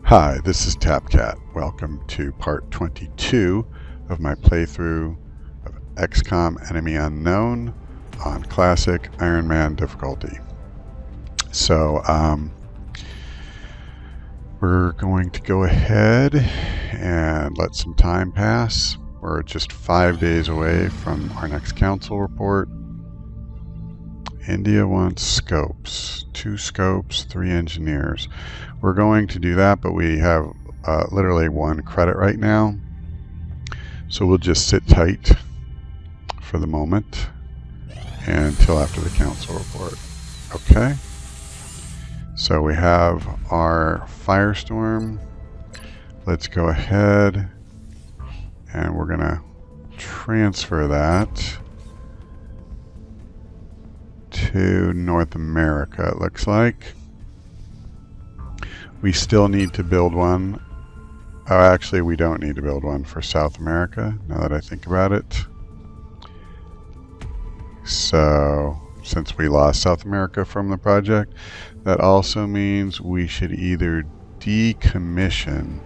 Hi, this is TapCat. Welcome to part 22 of my playthrough of XCOM Enemy Unknown on Classic Ironman difficulty. So, we're going to go ahead and let some time pass. We're just 5 days away from our next council report. India wants scopes. 2 scopes, 3 engineers. We're going to do that, but we have literally 1 credit right now. So we'll just sit tight for the moment until after the council report. Okay. So we have our firestorm. Let's go ahead and we're going to transfer that to North America, it looks like. We still need to build one. Oh, actually, we don't need to build one for South America, now that I think about it. So, since we lost South America from the project, that also means we should either decommission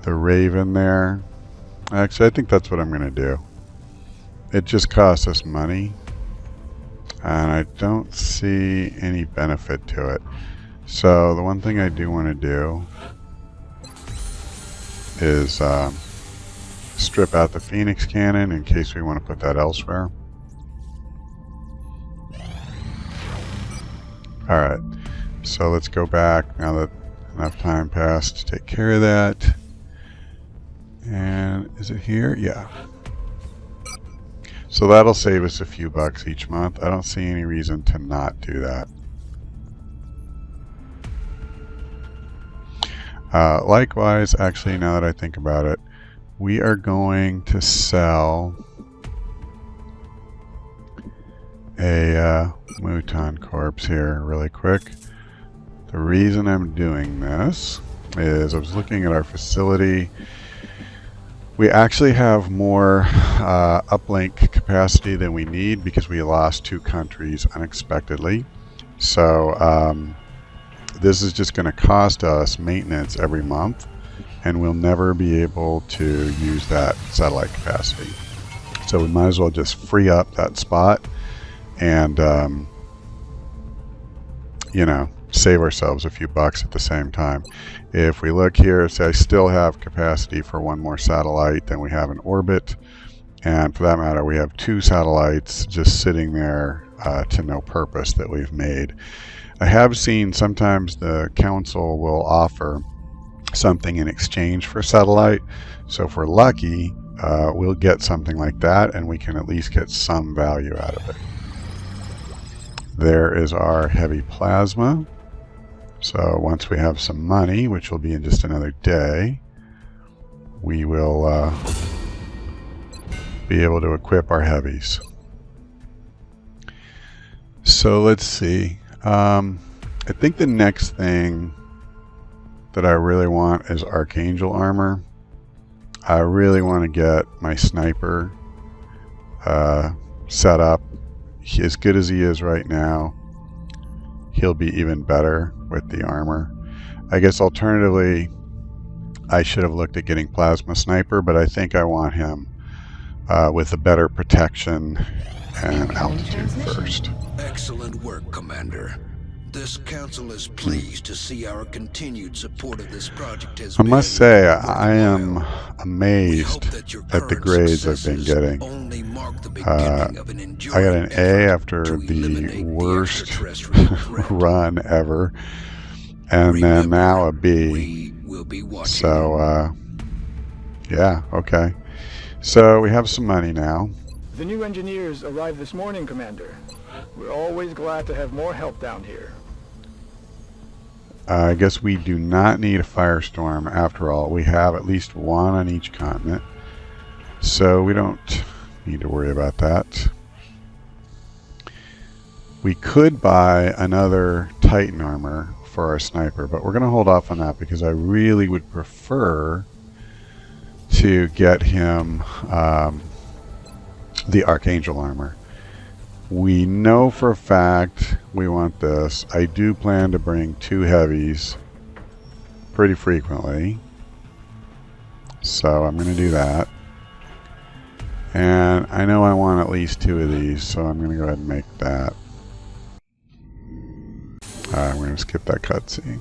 the Raven there. Actually, I think that's what I'm going to do. It just costs us money, and I don't see any benefit to it. So the one thing I do want to do is strip out the Phoenix cannon in case we want to put that elsewhere. Alright, so let's go back now that enough time passed to take care of that. And is it here? Yeah. So that'll save us a few bucks each month. I don't see any reason to not do that. Likewise, actually, now that I think about it, we are going to sell a Mouton corpse here really quick. The reason I'm doing this is I was looking at our facility. We actually have more uplink capacity than we need because we lost 2 countries unexpectedly. So this is just going to cost us maintenance every month, and we'll never be able to use that satellite capacity. So we might as well just free up that spot and, you know, save ourselves a few bucks at the same time. If we look here, say I still have capacity for 1 more satellite than we have in orbit, and for that matter, we have 2 satellites just sitting there to no purpose that we've made. I have seen sometimes the council will offer something in exchange for satellite, so if we're lucky, we'll get something like that and we can at least get some value out of it. There is our heavy plasma. So once we have some money, which will be in just another day, we will be able to equip our heavies. So let's see. I think the next thing that I really want is Archangel armor. I really want to get my sniper set up. As good as he is right now, he'll be even better with the armor. I guess alternatively, I should have looked at getting Plasma Sniper, but I think I want him with a better protection and altitude first. Excellent work, Commander. This council is pleased to see our continued support of this project has I must say, I am amazed at the grades I've been getting. I got an A after the worst run ever, and then now a B. So, yeah, okay. So we have some money now. The new engineers arrived this morning, Commander. We're always glad to have more help down here. I guess we do not need a firestorm after all. We have at least 1 on each continent, so we don't need to worry about that. We could buy another Titan armor for our sniper, but we're going to hold off on that because I really would prefer to get him the Archangel armor. We know for a fact we want this. I do plan to bring 2 heavies pretty frequently. So I'm going to do that. And I know I want at least 2 of these, so I'm going to go ahead and make that. I'm going to skip that cutscene.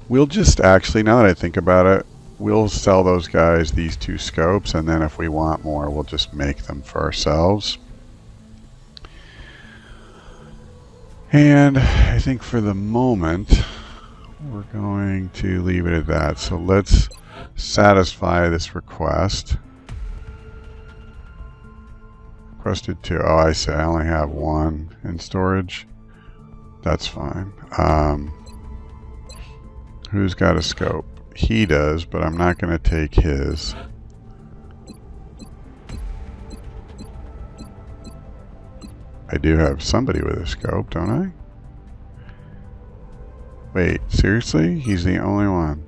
We'll just actually, now that I think about it, we'll sell those guys these 2 scopes, and then if we want more, we'll just make them for ourselves. And I think for the moment, we're going to leave it at that. So let's satisfy this request. Requested 2. Oh, I see. I only have 1 in storage. That's fine. Who's got a scope? He does, but I'm not going to take his. I do have somebody with a scope, don't I? Wait, seriously? He's the only one.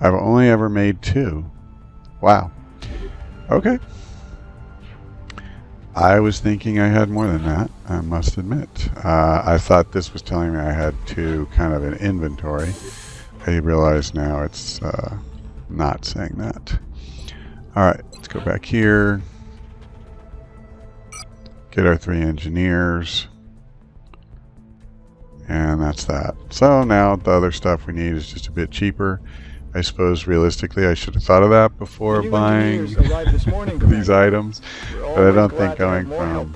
I've only ever made 2. Wow. Okay. I was thinking I had more than that, I must admit. I thought this was telling me I had 2 kind of in inventory. I realize now it's not saying that. Alright, let's go back here. Get our 3 engineers. And that's that. So now the other stuff we need is just a bit cheaper. I suppose realistically I should have thought of that before buying these items. But I don't think going from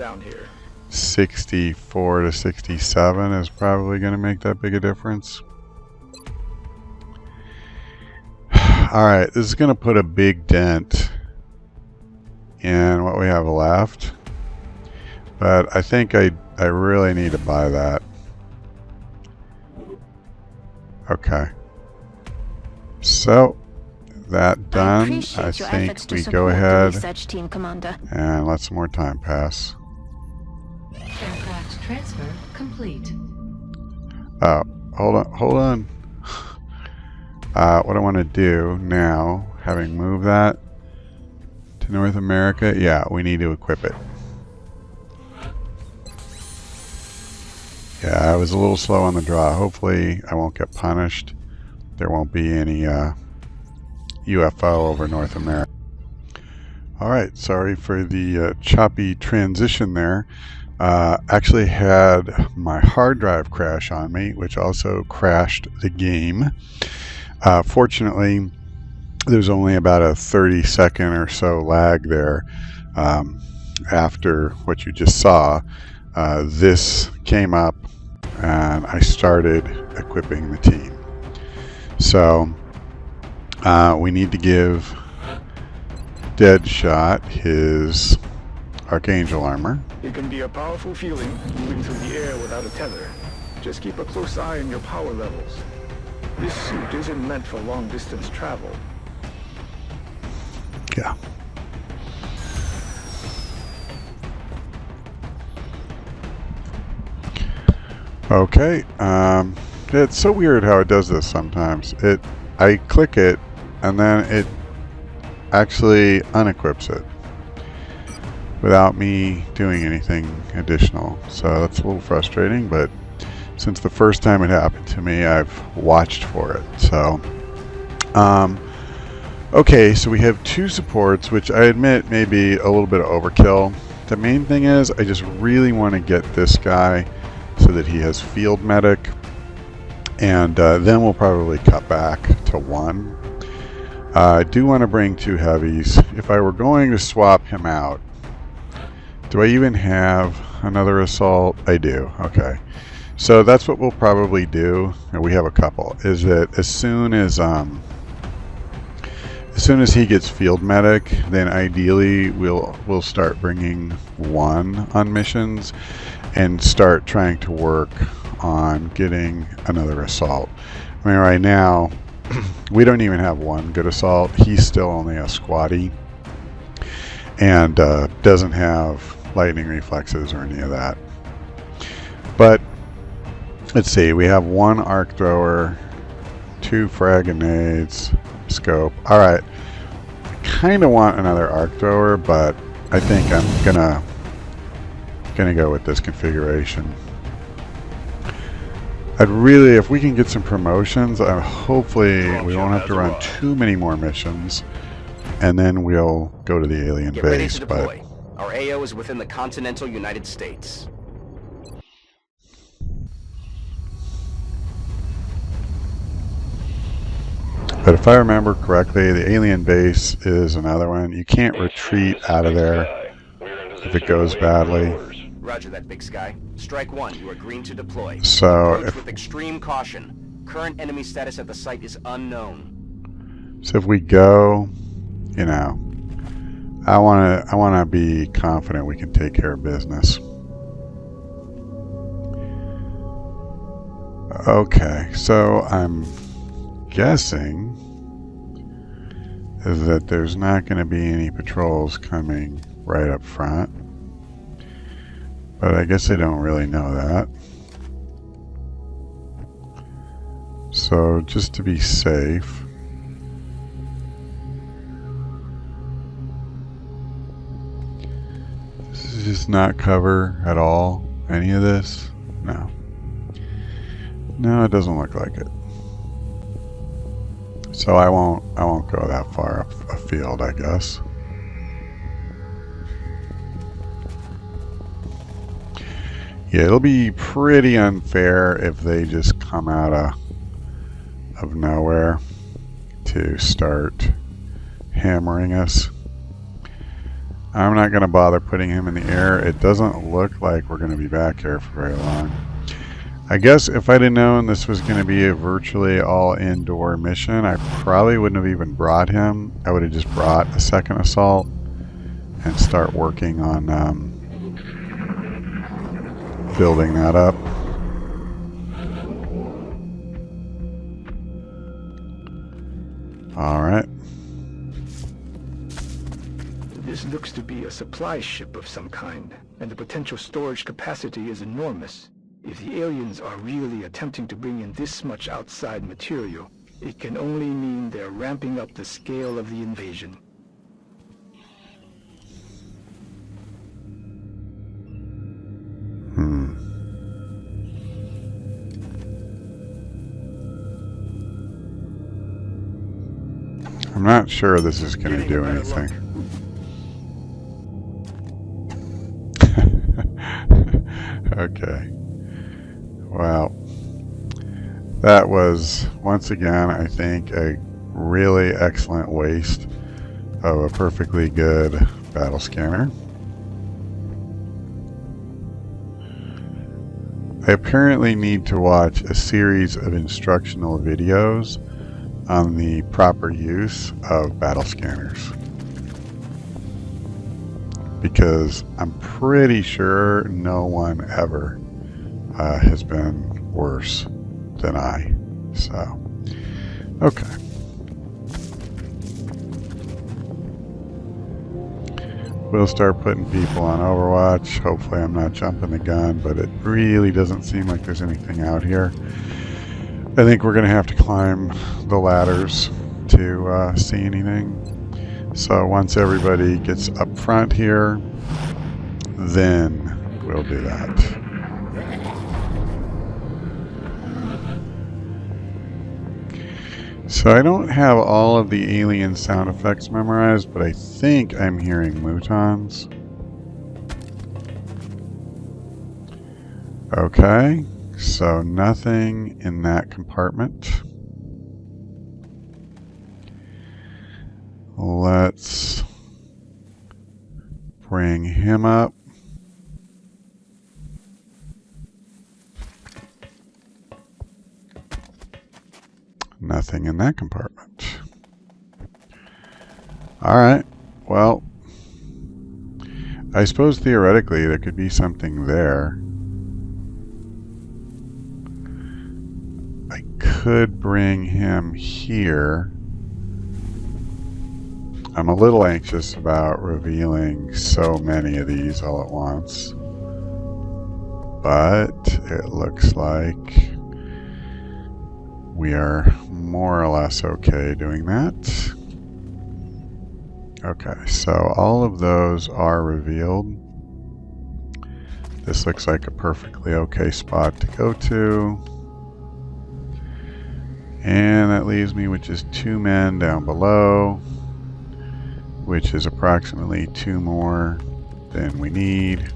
64 to 67 is probably going to make that big a difference. Alright, this is going to put a big dent in what we have left. But I think I really need to buy that. Okay. So, that done, I think we go ahead and let some more time pass. Aircraft transfer complete. Hold on. What I want to do now, having moved that to North America, yeah, we need to equip it. Yeah, I was a little slow on the draw. Hopefully I won't get punished. There won't be any UFO over North America. Alright, sorry for the choppy transition there. Actually had my hard drive crash on me, which also crashed the game. Fortunately, there's only about a 30-second or so lag there after what you just saw. This came up and I started equipping the team. So we need to give Deadshot his Archangel armor. It can be a powerful feeling moving through the air without a tether. Just keep a close eye on your power levels. This suit isn't meant for long distance travel. Yeah. Okay, it's so weird how it does this sometimes. I click it, and then it actually unequips it without me doing anything additional. So that's a little frustrating, but since the first time it happened to me, I've watched for it. So, okay, so we have 2 supports, which I admit may be a little bit of overkill. The main thing is I just really want to get this guy so that he has field medic, and then we'll probably cut back to 1. I do want to bring 2 heavies. If I were going to swap him out, do I even have another assault? I do. Okay, so that's what we'll probably do. And we have a couple. Is that as soon as he gets field medic, then ideally we'll start bringing 1 on missions and start trying to work on getting another assault. I mean, right now we don't even have 1 good assault. He's still only a squatty and doesn't have lightning reflexes or any of that. But let's see, we have 1 arc thrower, 2 frag grenades, scope. Alright, I kind of want another arc thrower, but I think I'm gonna going to go with this configuration. I'd really, if we can get some promotions, hopefully we won't have to run too many more missions, and then we'll go to the alien Get ready base. to deploy. Our AO is within the continental United States. But if I remember correctly, the alien base is another one. You can't retreat out of there if it goes badly. Roger that, Big Sky. Strike one, you are green to deploy. So Approach with extreme caution. Current enemy status at the site is unknown. if we go, you know, I wanna be confident we can take care of business. Okay, so I'm guessing is that there's not going to be any patrols coming right up front, but I guess I don't really know that. So just to be safe, this is just not cover at all. Any of this? No. No, it doesn't look like it. So I won't go that far afield, I guess. Yeah, it'll be pretty unfair if they just come out of nowhere to start hammering us. I'm not going to bother putting him in the air. It doesn't look like we're going to be back here for very long. I guess if I'd have known this was going to be a virtually all indoor mission, I probably wouldn't have even brought him. I would have just brought a second assault and start working on building that up. All right. This looks to be a supply ship of some kind, and the potential storage capacity is enormous. If the aliens are really attempting to bring in this much outside material, it can only mean they're ramping up the scale of the invasion. I'm not sure this is going to do anything. Okay. Well, that was, once again, I think, a really excellent waste of a perfectly good battle scanner. I apparently need to watch a series of instructional videos on the proper use of battle scanners, because I'm pretty sure no one ever has been worse than I. So, okay. We'll start putting people on Overwatch. Hopefully I'm not jumping the gun, but it really doesn't seem like there's anything out here. I think we're going to have to climb the ladders to see anything. So once everybody gets up front here, then we'll do that. So I don't have all of the alien sound effects memorized, but I think I'm hearing mutons. Okay, so nothing in that compartment. Let's bring him up. Nothing in that compartment. Alright, well, I suppose theoretically there could be something there. I could bring him here. I'm a little anxious about revealing so many of these all at once, but it looks like we are more or less okay doing that. Okay, so all of those are revealed. This looks like a perfectly okay spot to go to. And that leaves me with just 2 men down below, which is approximately 2 more than we need.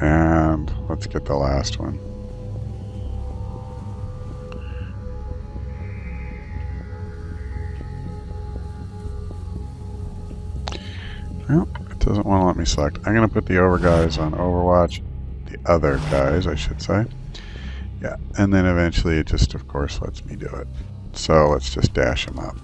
And let's get the last one. Well, it doesn't want to let me select. I'm going to put the over guys on Overwatch. The other guys, I should say. Yeah, and then eventually it just, of course, lets me do it. So let's just dash them up.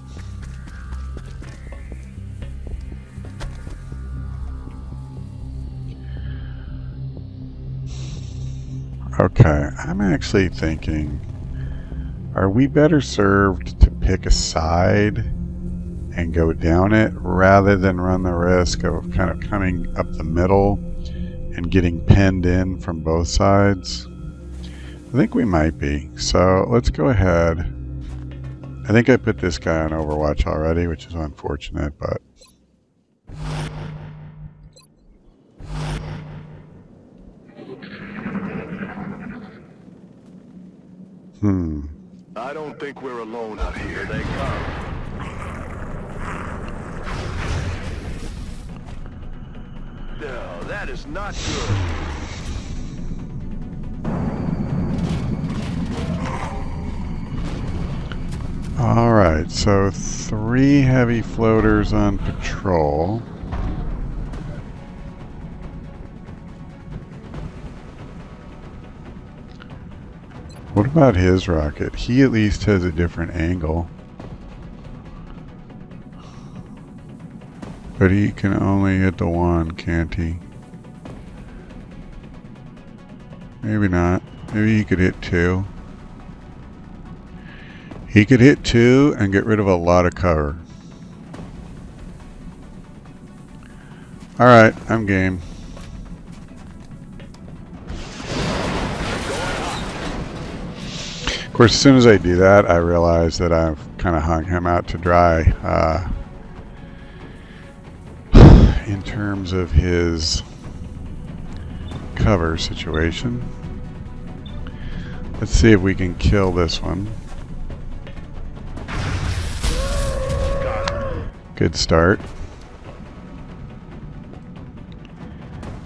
Okay, I'm actually thinking, are we better served to pick a side and go down it rather than run the risk of kind of coming up the middle and getting penned in from both sides? I think we might be. So let's go ahead. I think I put this guy on Overwatch already, which is unfortunate, but I don't think we're alone out here. They come. No, that is not good. alright, so 3 heavy floaters on patrol. What about his rocket? He at least has a different angle. But he can only hit the one, can't he? Maybe not. Maybe he could hit 2. He could hit 2 and get rid of a lot of cover. Alright, I'm game. Of course, as soon as I do that, I realize that I've kind of hung him out to dry in terms of his cover situation. Let's see if we can kill this one. Good start.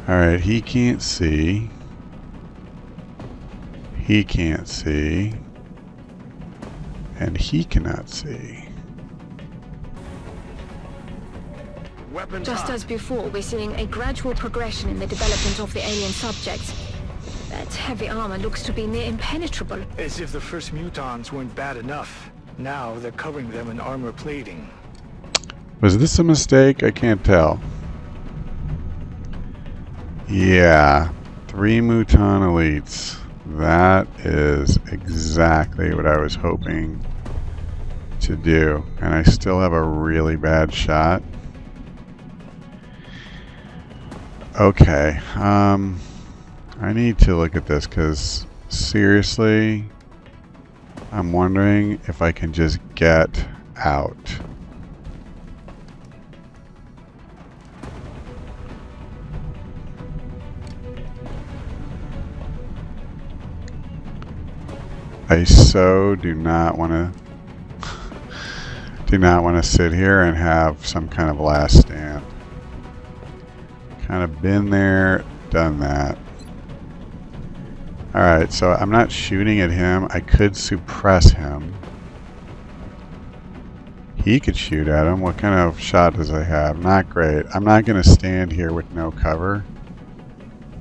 Alright, he can't see. He can't see. And he cannot see. Just as before, we're seeing a gradual progression in the development of the alien subjects. That heavy armor looks to be near impenetrable. As if the first mutons weren't bad enough. Now they're covering them in armor plating. Was this a mistake? I can't tell. Yeah, 3 Muton elites. That is exactly what I was hoping to do. And I still have a really bad shot. Okay, I need to look at this because seriously, I'm wondering if I can just get out. I so do not want to sit here and have some kind of last stand. Kind of been there, done that. Alright, so I'm not shooting at him. I could suppress him. He could shoot at him. What kind of shot does I have? Not great. I'm not going to stand here with no cover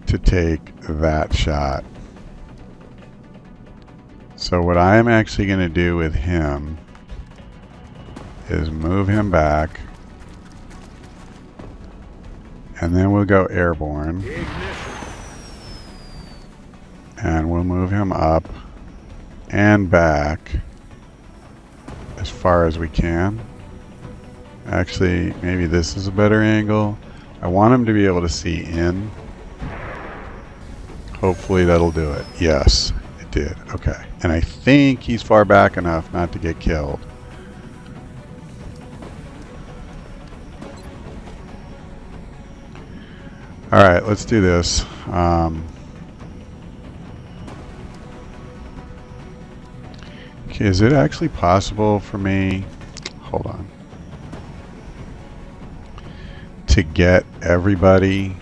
to take that shot. So what I'm actually going to do with him is move him back. And then we'll go airborne. And we'll move him up and back as far as we can. Actually, maybe this is a better angle. I want him to be able to see in. Hopefully that'll do it. Yes, it did. Okay. And I think he's far back enough not to get killed. Alright, let's do this. Okay, is it actually possible for me... Hold on. To get everybody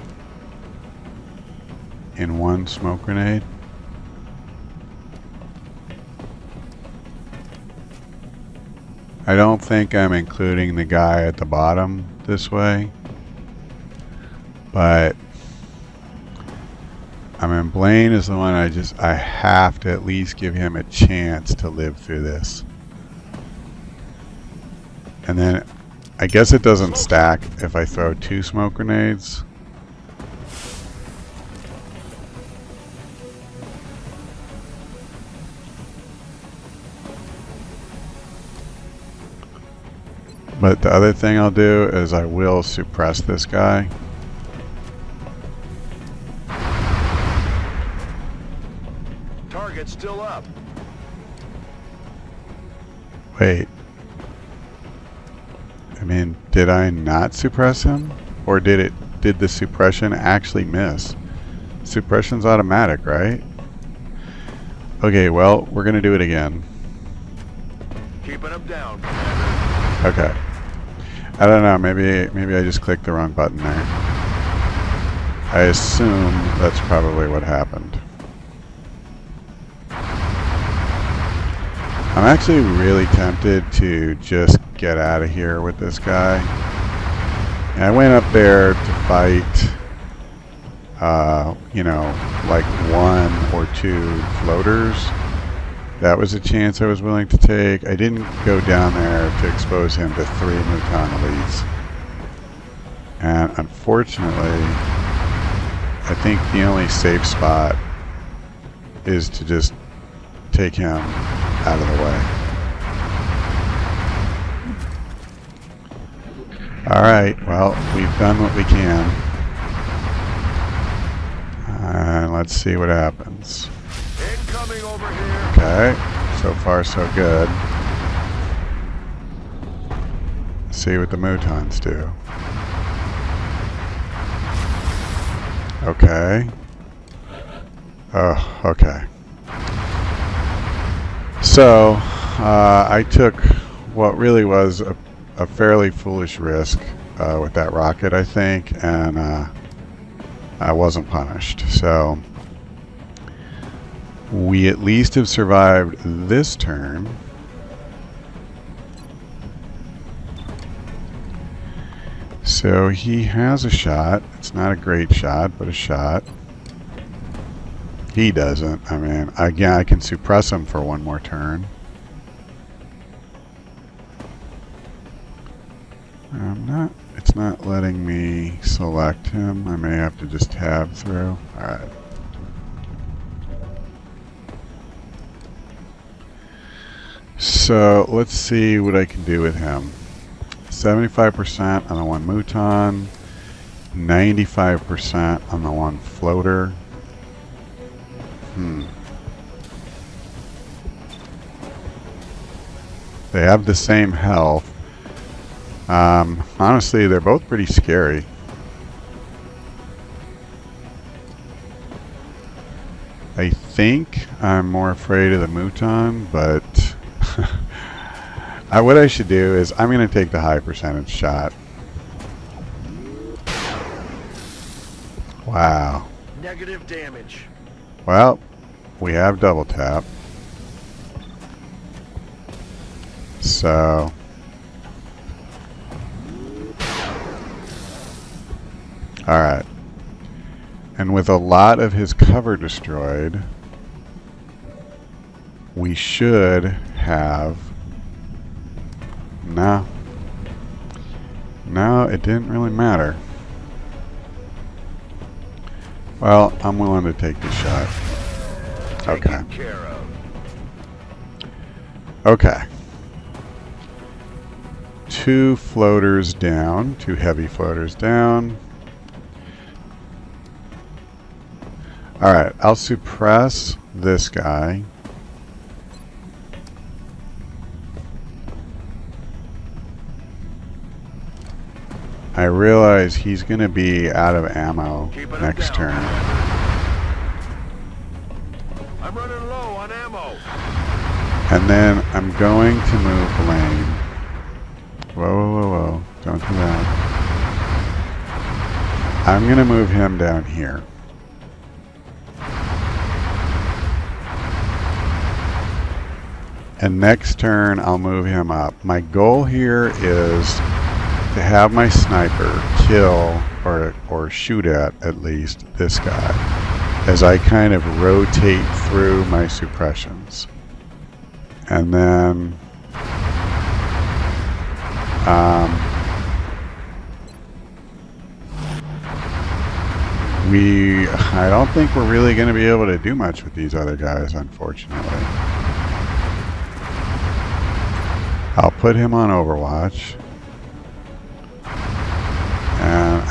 in one smoke grenade? I don't think I'm including the guy at the bottom this way. But I mean, Blaine is the one I have to at least give him a chance to live through this. And then I guess it doesn't stack if I throw 2 smoke grenades. But the other thing I'll do is I will suppress this guy. Target's still up. Wait. I mean, did I not suppress him? Or did the suppression actually miss? Suppression's automatic, right? Okay, well, we're gonna do it again. Keeping him down. Okay. I don't know, maybe I just clicked the wrong button there. I assume that's probably what happened. I'm actually really tempted to just get out of here with this guy. And I went up there to fight, you know, like 1 or 2 floaters. That was a chance I was willing to take. I didn't go down there to expose him to 3 Muton elites. And unfortunately, I think the only safe spot is to just take him out of the way. Alright, well, we've done what we can. And let's see what happens. Incoming over here. Okay, so far so good. See what the Mutons do. Okay. Oh, okay. So, I took what really was a fairly foolish risk with that rocket, I think, and I wasn't punished. So, we at least have survived this turn. So he has a shot. It's not a great shot, but a shot. He doesn't. I mean, again, I can suppress him for 1 more turn. It's not letting me select him. I may have to just tab through. Alright. So let's see what I can do with him. 75% on the 1 Muton, 95% on the 1 floater. They have the same health. Honestly, they're both pretty scary. I think I'm more afraid of the Muton, but what I should do is I'm going to take the high percentage shot. Wow. Negative damage. Well, we have double tap. So... Alright. And with a lot of his cover destroyed, we should have... No, it didn't really matter. Well, I'm willing to take this shot. Okay. Taken care of. Okay. 2 floaters down, 2 heavy floaters down. Alright, I'll suppress this guy. I realize he's going to be out of ammo Keeping him next down, turn. I'm running low on ammo. And then I'm going to move Blaine. Whoa, whoa, whoa, whoa. Don't do that. I'm going to move him down here. And next turn, I'll move him up. My goal here is to have my sniper kill or shoot at least this guy as I kind of rotate through my suppressions. And then I don't think we're really going to be able to do much with these other guys, unfortunately. I'll put him on Overwatch. And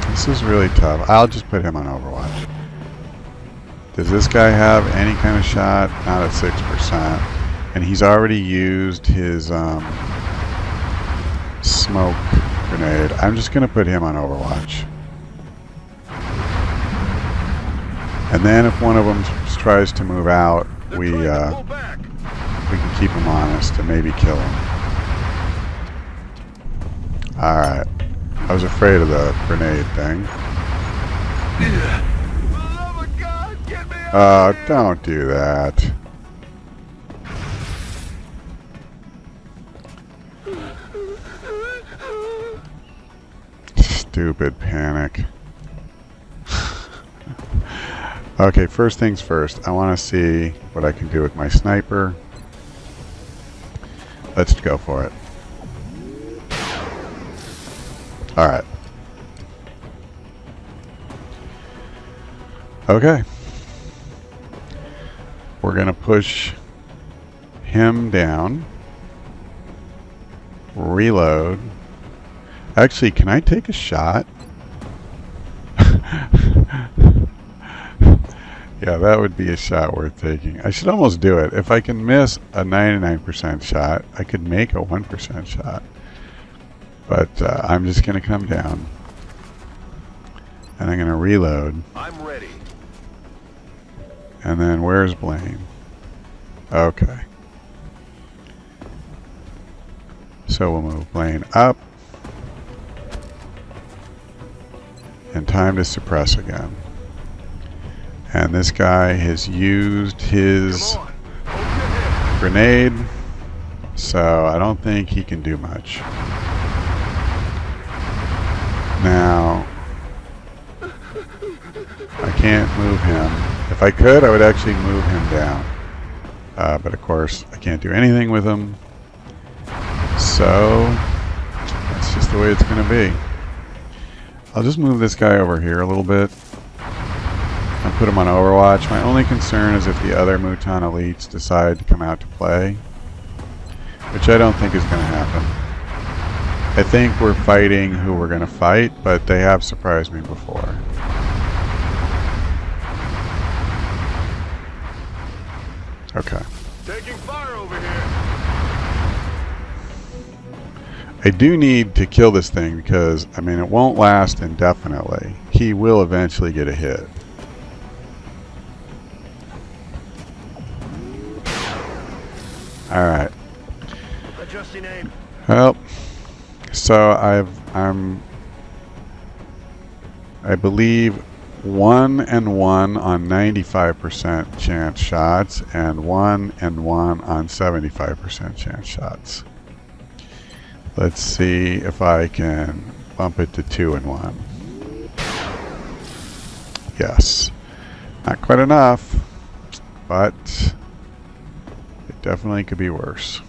this is really tough. I'll just put him on Overwatch. Does this guy have any kind of shot? Not at 6%. And he's already used his smoke grenade. I'm just going to put him on Overwatch. And then if one of them tries to move out, we can keep him honest and maybe kill him. Alright. I was afraid of the grenade thing. Don't do that. Stupid panic. Okay, first things first. I want to see what I can do with my sniper. Let's go for it. Alright. Okay. We're going to push him down. Reload. Actually, can I take a shot? Yeah, that would be a shot worth taking. I should almost do it. If I can miss a 99% shot, I could make a 1% shot. But I'm just going to come down. And I'm going to reload. I'm ready. And then where's Blaine? Okay. So we'll move Blaine up. And time to suppress again. And this guy has used his grenade, so I don't think he can do much. Now, I can't move him. If I could, I would actually move him down. But of course, I can't do anything with him. So, that's just the way it's going to be. I'll just move this guy over here a little bit. And put him on Overwatch. My only concern is if the other Muton elites decide to come out to play, which I don't think is going to happen. I think we're fighting who we're going to fight, but they have surprised me before. Okay. Taking fire over here. I do need to kill this thing because, I mean, it won't last indefinitely. He will eventually get a hit. Alright. Adjusting aim. Well, so I believe 1 and 1 on 95% chance shots and 1 and 1 on 75% chance shots. Let's see if I can bump it to 2 and 1. Yes. Not quite enough, but it definitely could be worse.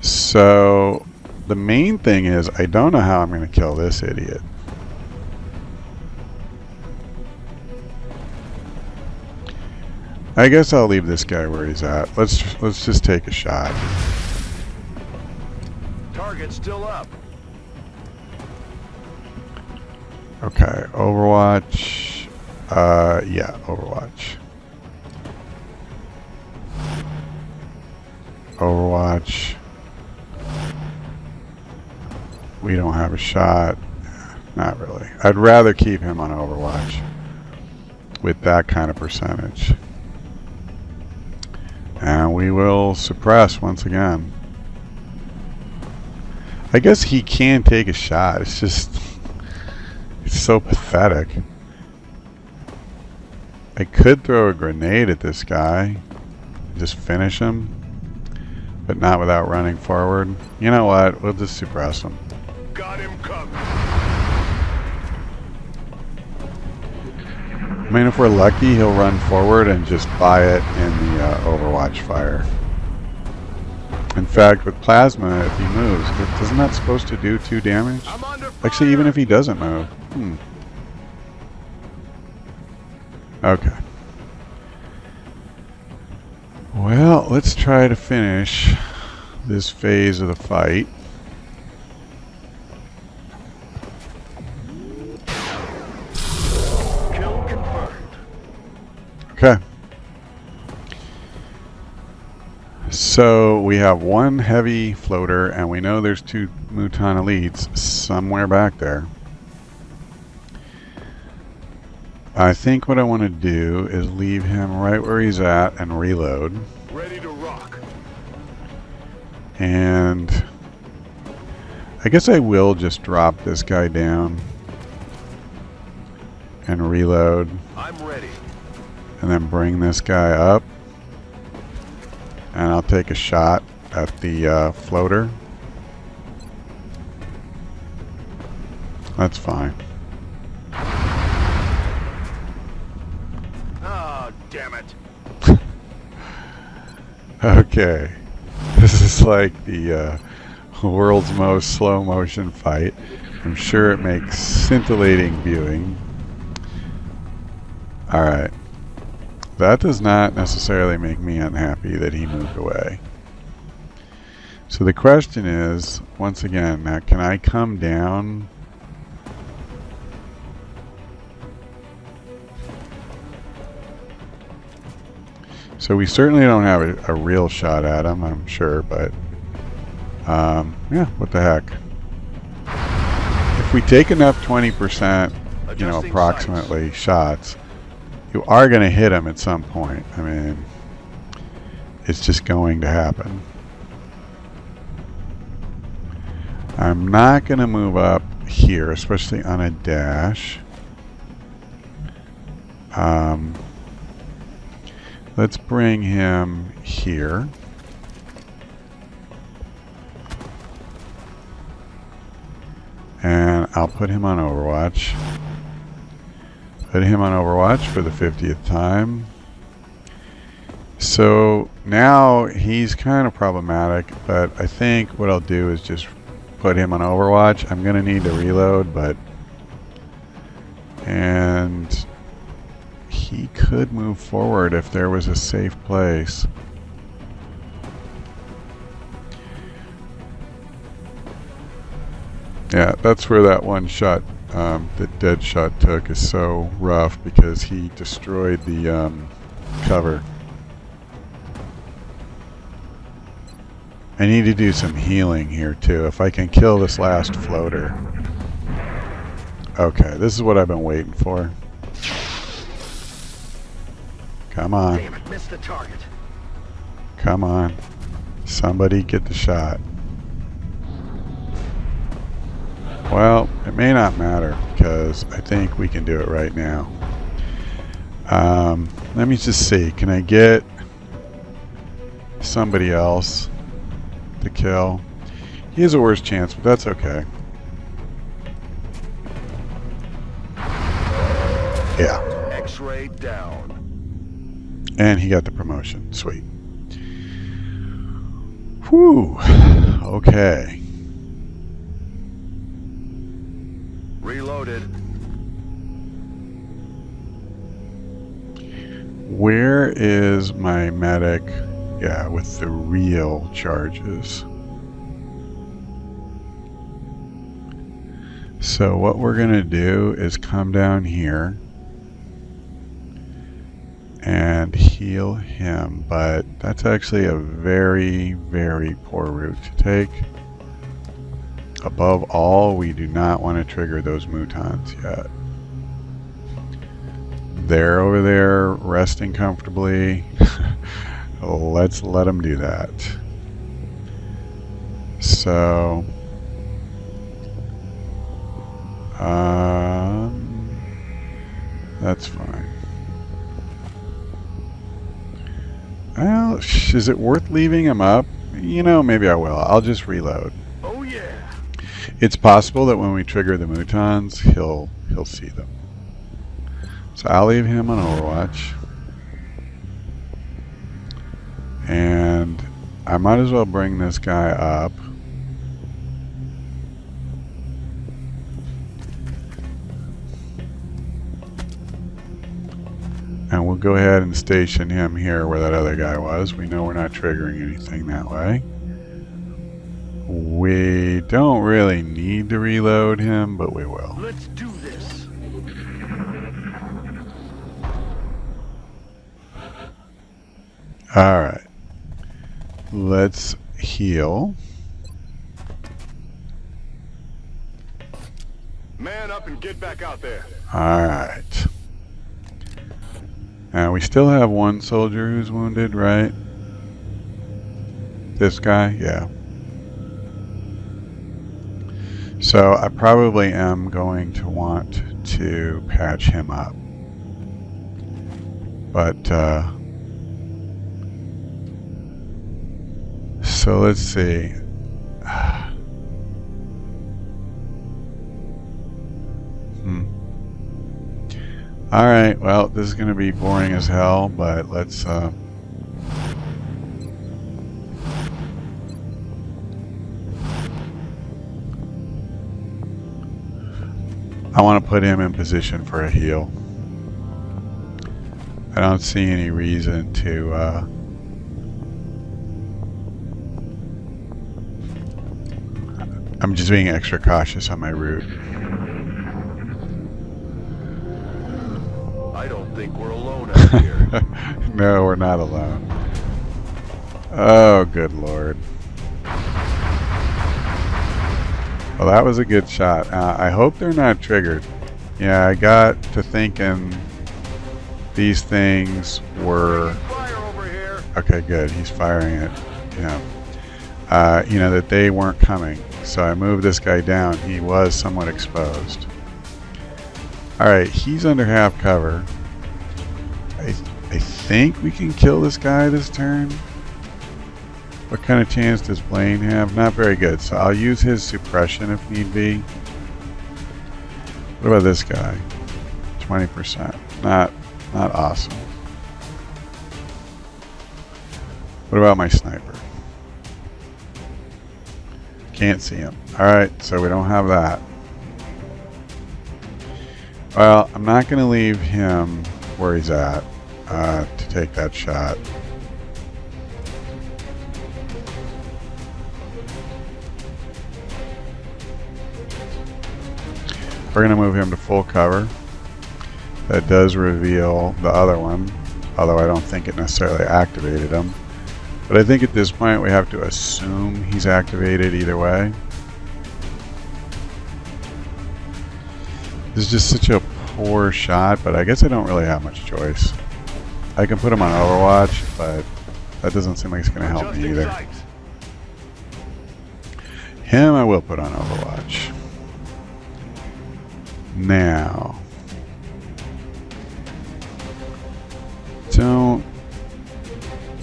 So the main thing is I don't know how I'm going to kill this idiot. I guess I'll leave this guy where he's at. Let's just take a shot. Target still up. Okay, Overwatch. Yeah, Overwatch. Overwatch. we don't have a shot. Not really. I'd rather keep him on Overwatch with that kind of percentage. And we will suppress once again. I guess he can take a shot. It's just, it's so pathetic. I could throw a grenade at this guy, just finish him, but not without running forward. You know what? We'll just suppress him. Got him covered. I mean, if we're lucky, he'll run forward and just buy it in the Overwatch fire. In fact, with plasma, if he moves, isn't that supposed to do 2 damage? I'm under fire. Actually, even if he doesn't move. Okay. Well, let's try to finish this phase of the fight. Kill confirmed. Okay. So we have 1 heavy floater, and we know there's 2 Muton elites somewhere back there. I think what I want to do is leave him right where he's at and reload. Ready to rock. And I guess I will just drop this guy down and reload, I'm ready. and then bring this guy up. And I'll take a shot at the floater. That's fine. Oh, damn it. Okay. This is like the world's most slow motion fight. I'm sure it makes scintillating viewing. Alright. That does not necessarily make me unhappy that he moved away. So the question is, once again, now can I come down? So we certainly don't have a real shot at him, I'm sure, but yeah, what the heck. If we take enough 20%, you know, approximately shots, you are going to hit him at some point. I mean, it's just going to happen. I'm not going to move up here, especially on a dash. Let's bring him here. And I'll put him on Overwatch. Put him on Overwatch for the 50th time. So now he's kind of problematic, but I think what I'll do is just put him on Overwatch. I'm going to need to reload, but... And he could move forward if there was a safe place. Yeah, that's where that one shot that Deadshot took is so rough, because he destroyed the cover. I need to do some healing here too, if I can kill this last floater. Okay, this is what I've been waiting for. Come on. Damn it, missed the target. Come on. Somebody get the shot. Well, it may not matter, because I think we can do it right now. Let me just see. Can I get somebody else to kill? He has a worse chance, but that's okay. Yeah. X-ray down. And he got the promotion. Sweet. Whew. Okay. Reloaded. Where is my medic? Yeah, with the real charges. So what we're going to do is come down here and heal him, but that's actually a very, very poor route to take. Above all, we do not want to trigger those mutons yet. They're over there resting comfortably. Let's let them do that. So, that's fine. Well, is it worth leaving him up? You know, maybe I will. I'll just reload. Oh yeah. It's possible that when we trigger the mutons, he'll see them. So I'll leave him on Overwatch. And I might as well bring this guy up. And we'll go ahead and station him here where that other guy was. We know we're not triggering anything that way. We don't really need to reload him, but we will. Let's do this. Alright. Let's heal. Man up and get back out there. Alright. Now we still have one soldier who's wounded, right? This guy? Yeah. So I probably am going to want to patch him up. But, so let's see. Alright, well, this is going to be boring as hell, but let's, I want to put him in position for a heal. I don't see any reason to, I'm just being extra cautious on my route. I don't think we're alone out here. No, we're not alone. Oh, good lord. Well, that was a good shot. I hope they're not triggered. Yeah, I got to thinking these things were... Fire over here. Okay, good. He's firing it. You know, that they weren't coming. So I moved this guy down. He was somewhat exposed. Alright, he's under half cover. I think we can kill this guy this turn. What kind of chance does Blaine have? Not very good, so I'll use his suppression if need be. What about this guy? 20%. Not awesome. What about my sniper? Can't see him. Alright, so we don't have that. Well, I'm not going to leave him where he's at to take that shot. We're going to move him to full cover. That does reveal the other one, although I don't think it necessarily activated him. But I think at this point we have to assume he's activated either way. This is just such a poor shot, but I guess I don't really have much choice. I can put him on Overwatch, but that doesn't seem like it's going to help me either. Him I will put on Overwatch. Now,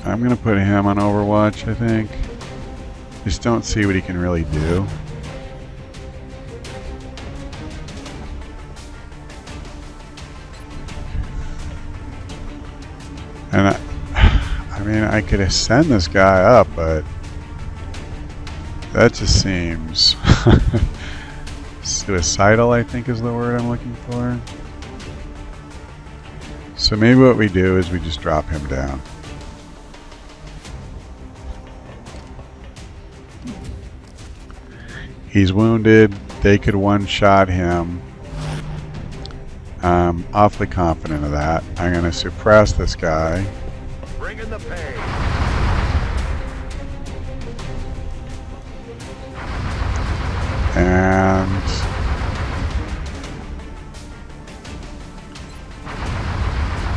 I'm going to put him on Overwatch, I think. Just don't see what he can really do. And I mean, I could send this guy up, but that just seems suicidal, I think is the word I'm looking for. So maybe what we do is we just drop him down. He's wounded. They could one-shot him. I'm awfully confident of that. I'm going to suppress this guy. Bring in the pain. And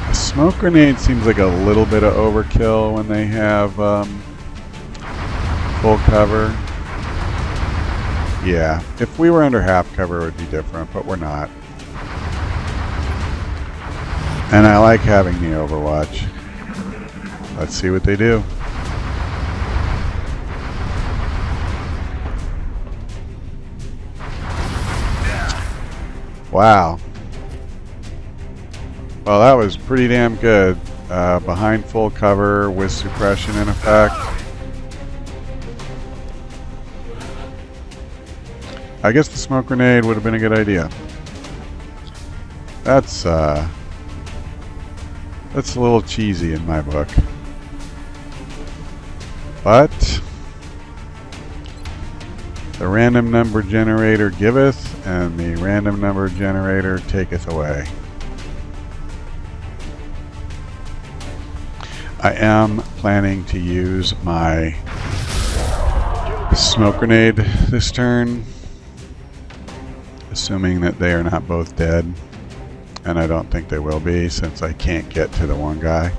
a smoke grenade seems like a little bit of overkill when they have full cover. Yeah, if we were under half cover it would be different, but we're not. And I like having the Overwatch. Let's see what they do. Wow. Well, that was pretty damn good. Behind full cover with suppression in effect. I guess the smoke grenade would have been a good idea. That's a little cheesy in my book. But the random number generator giveth, and the random number generator taketh away. I am planning to use my smoke grenade this turn, assuming that they are not both dead. And I don't think they will be, since I can't get to the one guy.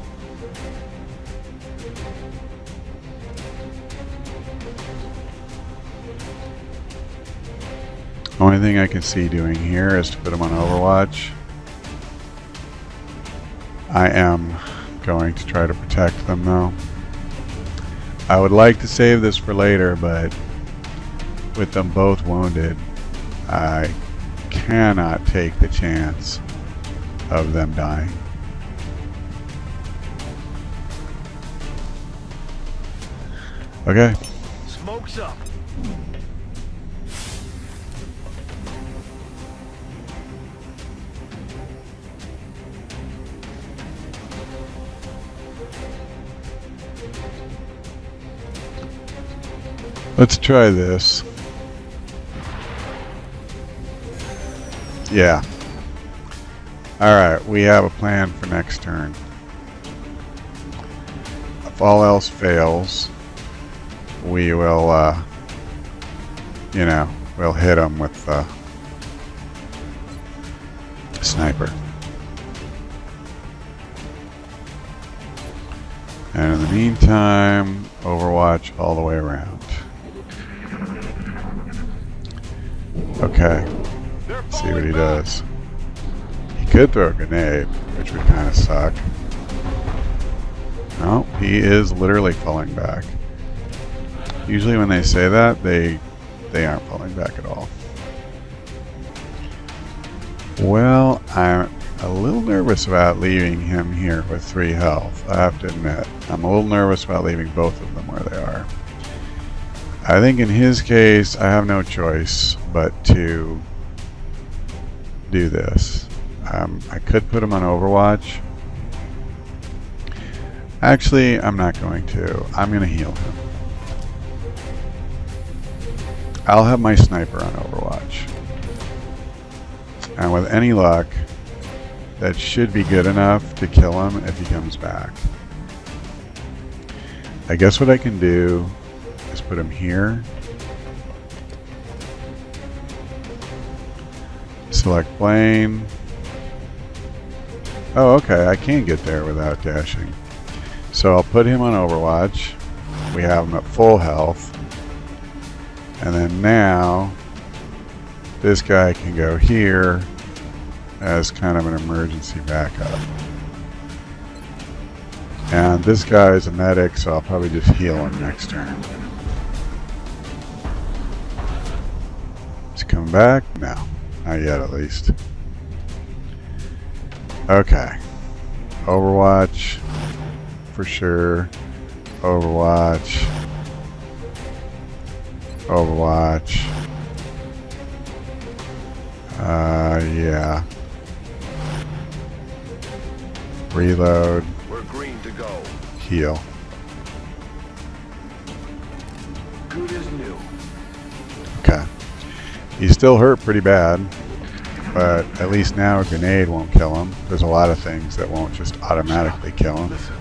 Only thing I can see doing here is to put them on Overwatch. I am going to try to protect them though. I would like to save this for later, but with them both wounded, I cannot take the chance of them dying. Okay. Smoke's up. Let's try this. Yeah. Alright, we have a plan for next turn. If all else fails, we will, we'll hit them with the sniper. And in the meantime, Overwatch all the way around. Okay, let's see what he does. He could throw a grenade, which would kind of suck. No, he is literally falling back. Usually when they say that, they aren't falling back at all. Well, I'm a little nervous about leaving him here with 3 health. I have to admit, I'm a little nervous about leaving both of them where they are. I think in his case, I have no choice but to do this. I could put him on Overwatch. Actually, I'm not going to. I'm going to heal him. I'll have my sniper on Overwatch. And with any luck, that should be good enough to kill him if he comes back. I guess what I can do is put him here. Select plane. Oh, okay, I can get there without dashing. So I'll put him on Overwatch. We have him at full health. And then now, this guy can go here as kind of an emergency backup. And this guy is a medic, so I'll probably just heal him next turn. Is he coming back? No, not yet at least. Okay. Overwatch, for sure. Overwatch. Overwatch. Yeah. Reload. We're green to go. Heal. Good as new. Okay. He's still hurt pretty bad, but at least now a grenade won't kill him. There's a lot of things that won't just automatically kill him. Listen.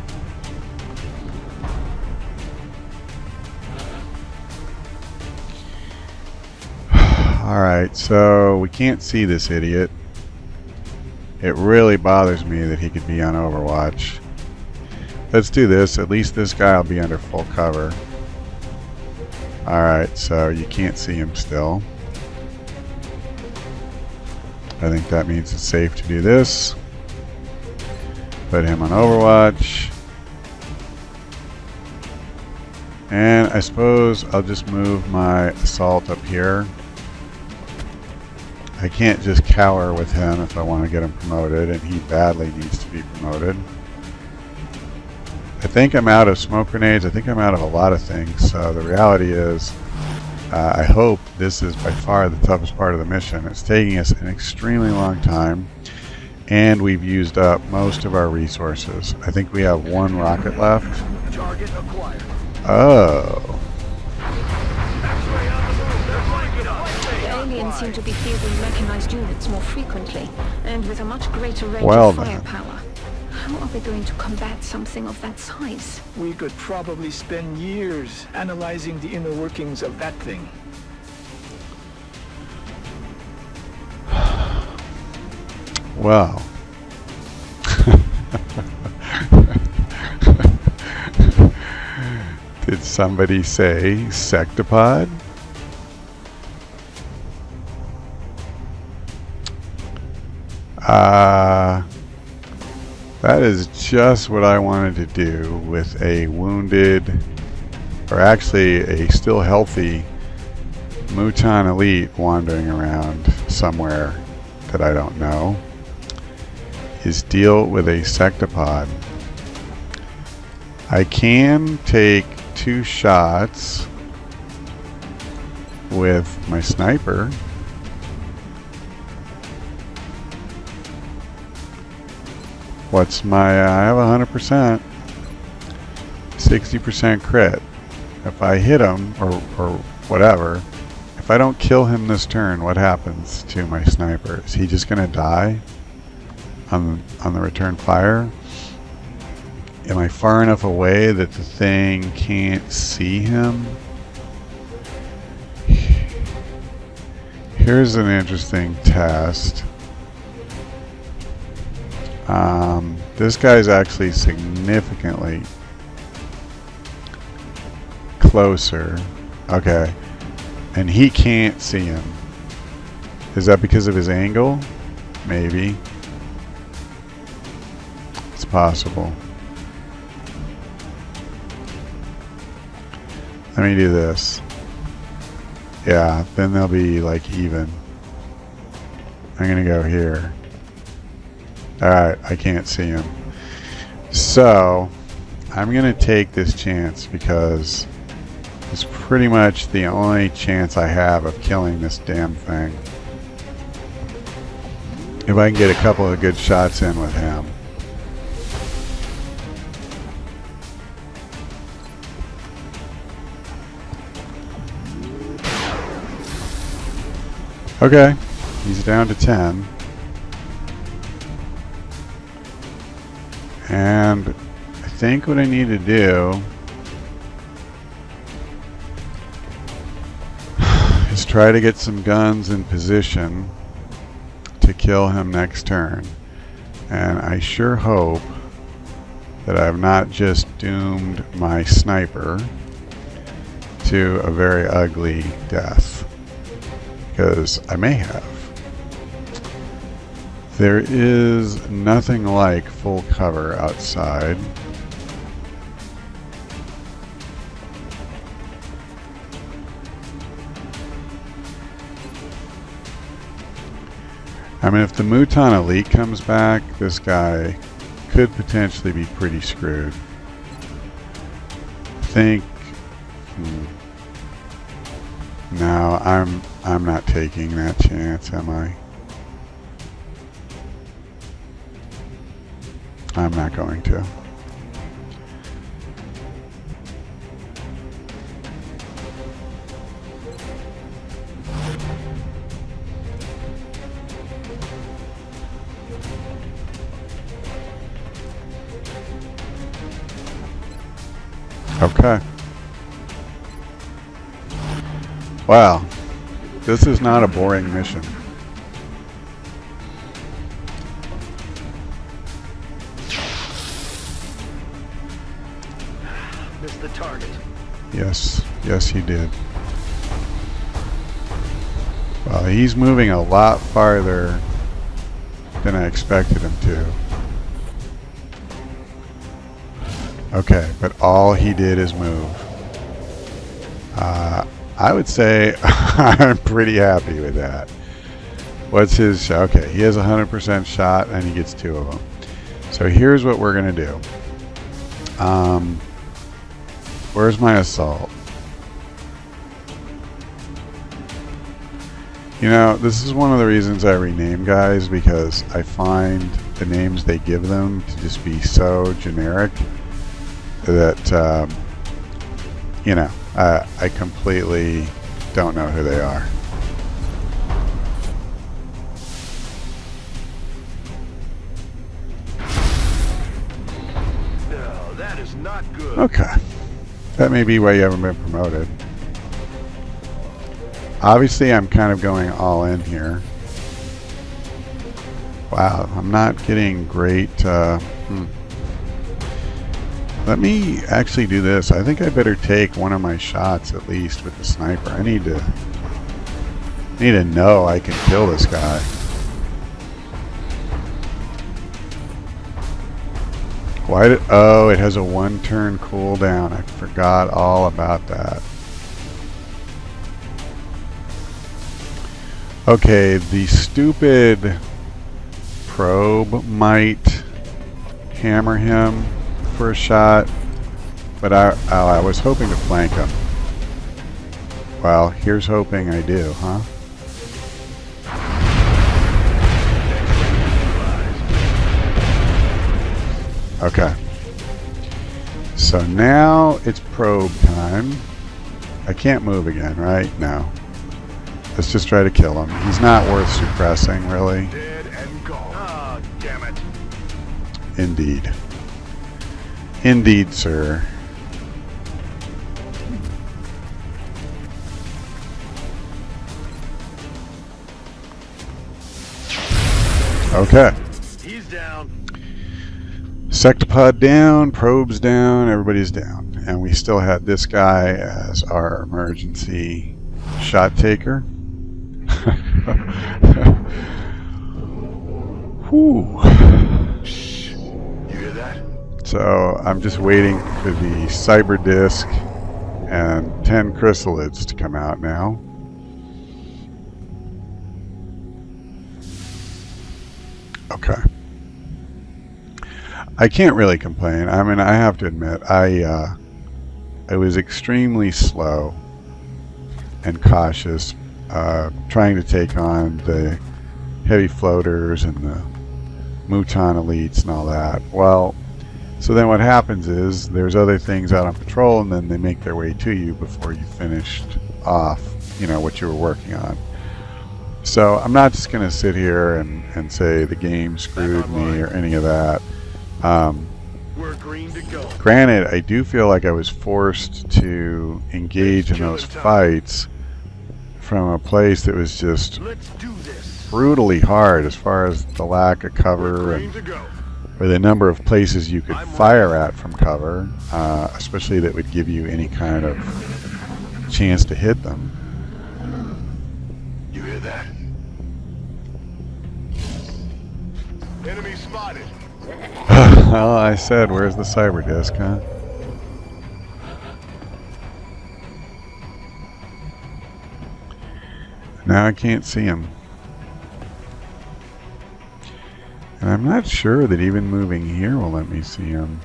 Alright, so we can't see this idiot. It really bothers me that he could be on Overwatch. Let's do this. At least this guy will be under full cover. Alright, so you can't see him still. I think that means it's safe to do this. Put him on Overwatch. And I suppose I'll just move my assault up here. I can't just cower with him if I want to get him promoted, and he badly needs to be promoted. I think I'm out of smoke grenades. I think I'm out of a lot of things. So the reality is, I hope this is by far the toughest part of the mission. It's taking us an extremely long time, and we've used up most of our resources. I think we have one rocket left. Target acquired. Oh. The aliens seem to be fielding mechanized units more frequently, and with a much greater range Well of then. firepower. How are we going to combat something of that size? We could probably spend years analyzing the inner workings of that thing. Well. Did somebody say sectopod? That is just what I wanted to do with a wounded, or actually a still healthy Muton Elite wandering around somewhere that I don't know, is deal with a sectopod. I can take 2 shots with my sniper. What's my, I have 100%, 60% crit. If I hit him, or whatever, if I don't kill him this turn, what happens to my sniper? Is he just gonna die on the return fire? Am I far enough away that the thing can't see him? Here's an interesting test. This guy's actually significantly closer. Okay. And he can't see him. Is that because of his angle? Maybe. It's possible. Let me do this. Yeah, then they'll be like even. I'm gonna go here. Alright, I can't see him. So, I'm gonna take this chance because it's pretty much the only chance I have of killing this damn thing. If I can get a couple of good shots in with him. Okay, he's down to 10. And I think what I need to do is try to get some guns in position to kill him next turn. And I sure hope that I've not just doomed my sniper to a very ugly death. Because I may have. There is nothing like full cover outside. I mean, if the Muton Elite comes back, this guy could potentially be pretty screwed. I think... No, I'm not taking that chance, am I? I'm not going to. Okay. Wow. This is not a boring mission. Missed the target. Yes, yes he did. Well, he's moving a lot farther than I expected him to. Okay, but all he did is move. I would say I'm pretty happy with that. What's his shot? Okay, he has 100% shot and he gets 2 of them. So here's what we're going to do. Where's my assault? You know, this is one of the reasons I rename guys, because I find the names they give them to just be so generic that, you know, I completely don't know who they are. No, that is not good. Okay. That may be why you haven't been promoted. Obviously, I'm kind of going all in here. Wow, I'm not getting great... Let me actually do this. I think I better take one of my shots at least with the sniper. I need to know I can kill this guy. Why did... Oh, it has a 1-turn cooldown. I forgot all about that. Okay, the stupid probe might hammer him for a shot, but I was hoping to flank him. Well, here's hoping I do, huh? Okay. So now it's probe time. I can't move again, right? No. Let's just try to kill him. He's not worth suppressing, really. Dead and gone. Ah, damn it. Indeed. Indeed, sir. Okay. He's down. Sectopod down, probes down, everybody's down. And we still had this guy as our emergency shot taker. Whew. Shh. You hear that? So I'm just waiting for the cyber disc and 10 chrysalids to come out now. Okay. I can't really complain. I mean, I have to admit, I was extremely slow and cautious trying to take on the heavy floaters and the Muton elites and all that. Well, so then what happens is there's other things out on patrol, and then they make their way to you before you finished off, you know, what you were working on. So I'm not just going to sit here and say the game screwed me or any of that. We're green to go. Granted, I do feel like I was forced to engage in those fights from a place that was just Let's do this. brutally hard as far as the lack of cover Green and to go. or the number of places you could fire at from cover, especially that would give you any kind of chance to hit them. You hear that? Enemy spotted. Well, I said, where's the cyber disc, huh? Now I can't see him. And I'm not sure that even moving here will let me see him.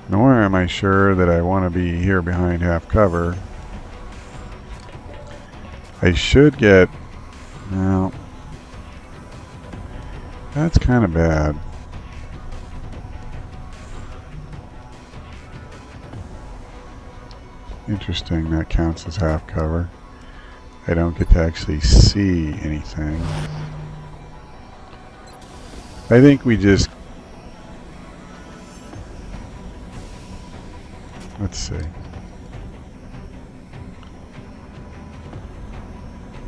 Nor am I sure that I want to be here behind half cover. I should get... Well... That's kind of bad. Interesting, that counts as half cover. I don't get to actually see anything. I think we just... Let's see.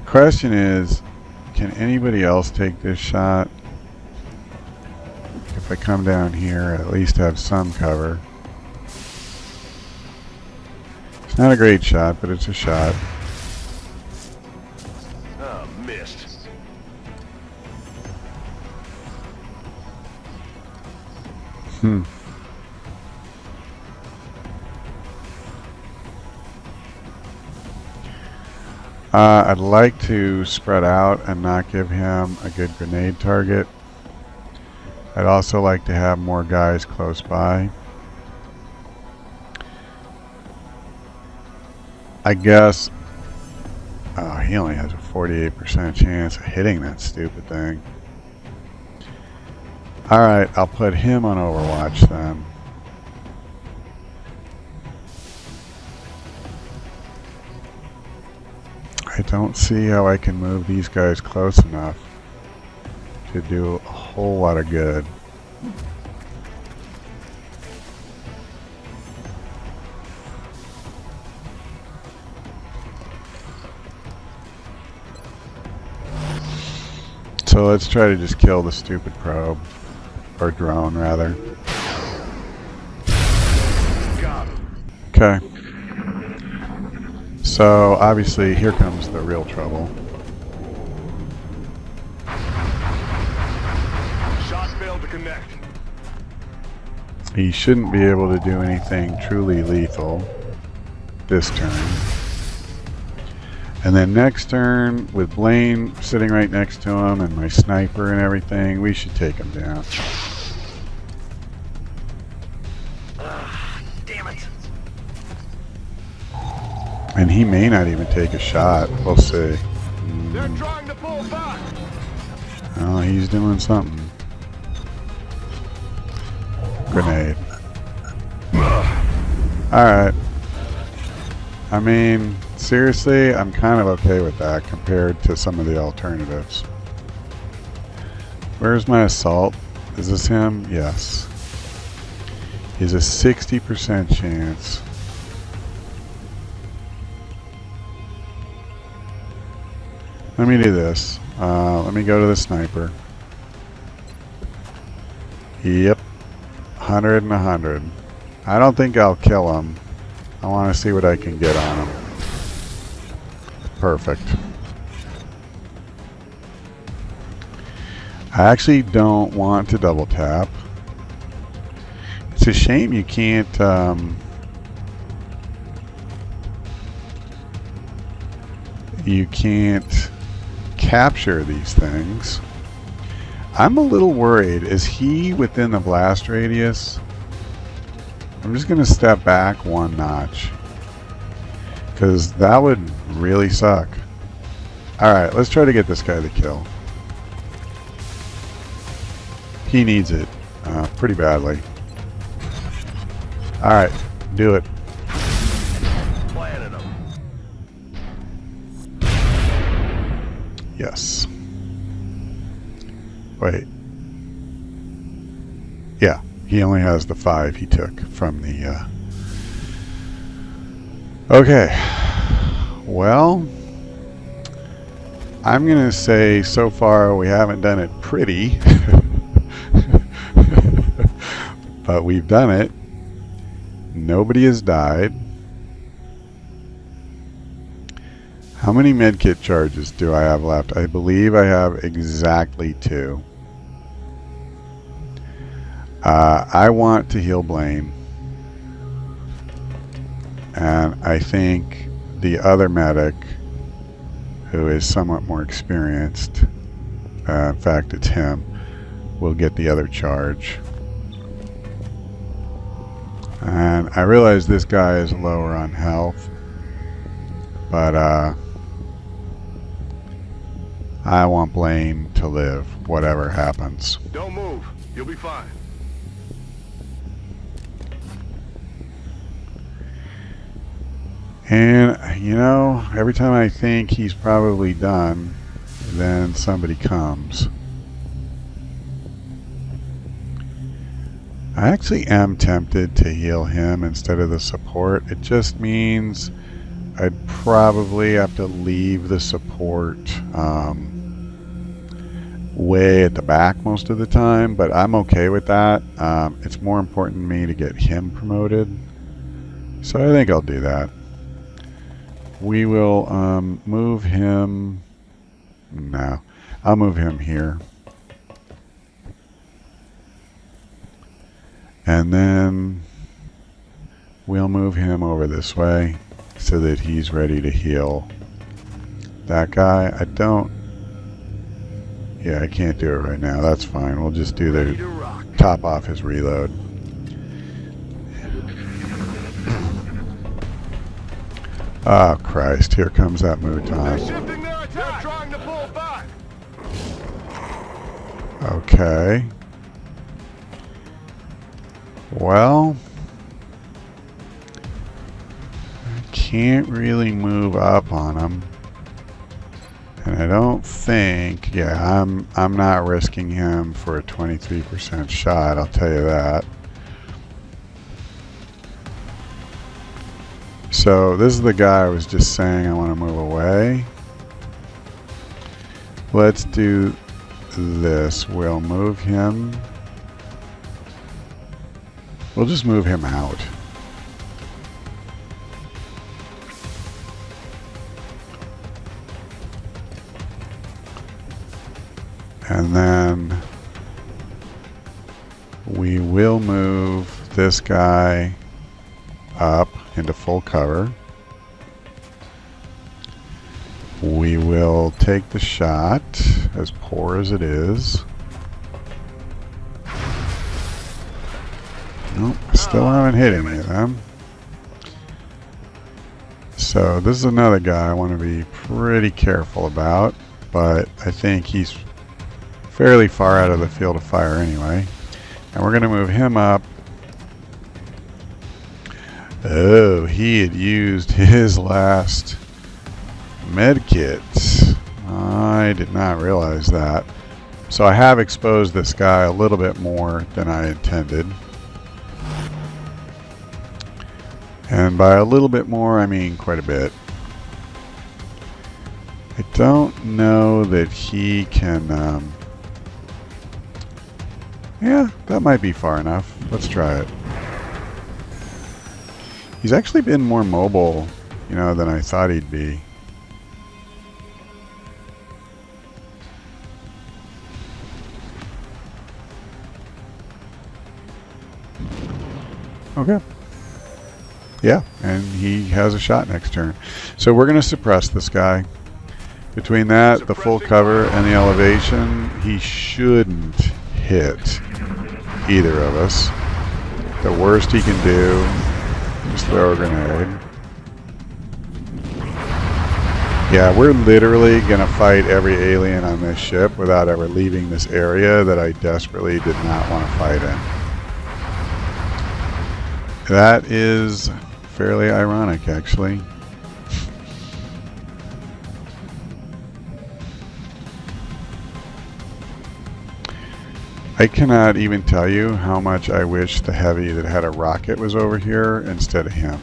question is, can anybody else take this shot? If I come down here, I at least have some cover. It's not a great shot, but it's a shot. Oh, missed. I'd like to spread out and not give him a good grenade target. I'd also like to have more guys close by. I guess... Oh, he only has a 48% chance of hitting that stupid thing. Alright, I'll put him on Overwatch then. I don't see how I can move these guys close enough to do a whole lot of good. So let's try to just kill the stupid probe. Or drone, rather. Okay. So, obviously, here comes the real trouble. Shot failed to connect. He shouldn't be able to do anything truly lethal this turn. And then next turn, with Blaine sitting right next to him and my sniper and everything, we should take him down. Damn it. And he may not even take a shot. We'll see. They're trying to pull back. Oh, he's doing something. Grenade. Alright. I mean, seriously, I'm kind of okay with that compared to some of the alternatives. Where's my assault? Is this him? Yes. He's a 60% chance. Let me do this. Let me go to the sniper. Yep. 100 and 100. I don't think I'll kill him. I want to see what I can get on him. Perfect. I actually don't want to double tap. It's a shame you can't capture these things. I'm a little worried. Is he within the blast radius? I'm just going to step back one notch, because that would really suck. Alright, let's try to get this guy to kill. He needs it pretty badly. Alright, do it. Planted him. Yes. Wait. Yeah, he only has the 5 he took from the... Okay. Well, I'm going to say so far we haven't done it pretty. But we've done it. Nobody has died. How many medkit charges do I have left? I believe I have exactly 2. I want to heal Blaine. And I think the other medic, who is somewhat more experienced, in fact it's him, will get the other charge. And I realize this guy is lower on health, but I want Blaine to live, whatever happens. Don't move. You'll be fine. And, you know, every time I think he's probably done, then somebody comes. I actually am tempted to heal him instead of the support. It just means I'd probably have to leave the support way at the back most of the time, but I'm okay with that. It's more important to me to get him promoted, so I think I'll do that. We will move him. No, I'll move him here. And then we'll move him over this way so that he's ready to heal. That guy, yeah, I can't do it right now. That's fine. We'll just do the top off his reload. Oh, Christ. Here comes that Mouton. Shifting their attack. They're trying to pull back. Okay. Well, I can't really move up on him. And I don't think, yeah, I'm not risking him for a 23% shot, I'll tell you that. So this is the guy I was just saying I want to move away. Let's do this. We'll move him. We'll just move him out. And then we will move this guy up into full cover. We will take the shot, as poor as it is. Nope, still haven't hit any of them. So this is another guy I want to be pretty careful about, but I think he's fairly far out of the field of fire anyway. And we're going to move him up. Oh, he had used his last med kit. I did not realize that. So I have exposed this guy a little bit more than I intended. And by a little bit more, I mean quite a bit. I don't know that he can... yeah, that might be far enough. Let's try it. He's actually been more mobile, you know, than I thought he'd be. Okay. Yeah, and he has a shot next turn. So we're going to suppress this guy. Between that, the full cover, and the elevation, he shouldn't hit either of us. The worst he can do is throw a grenade. Yeah, we're literally going to fight every alien on this ship without ever leaving this area that I desperately did not want to fight in. That is fairly ironic, actually. I cannot even tell you how much I wish the heavy that had a rocket was over here instead of him.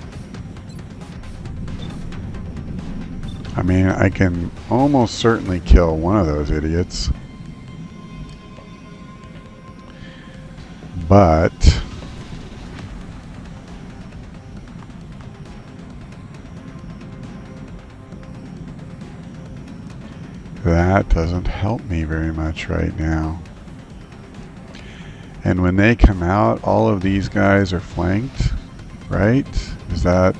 I mean, I can almost certainly kill one of those idiots. But that doesn't help me very much right now. And when they come out, all of these guys are flanked, right? Is that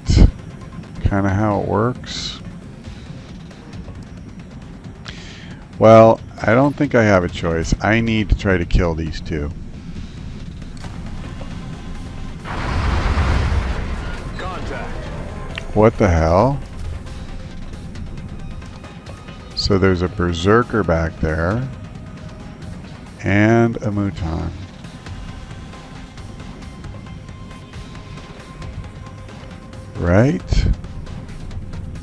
kind of how it works? Well, I don't think I have a choice. I need to try to kill these two. Contact. What the hell? So there's a berserker back there and a Mouton. Right?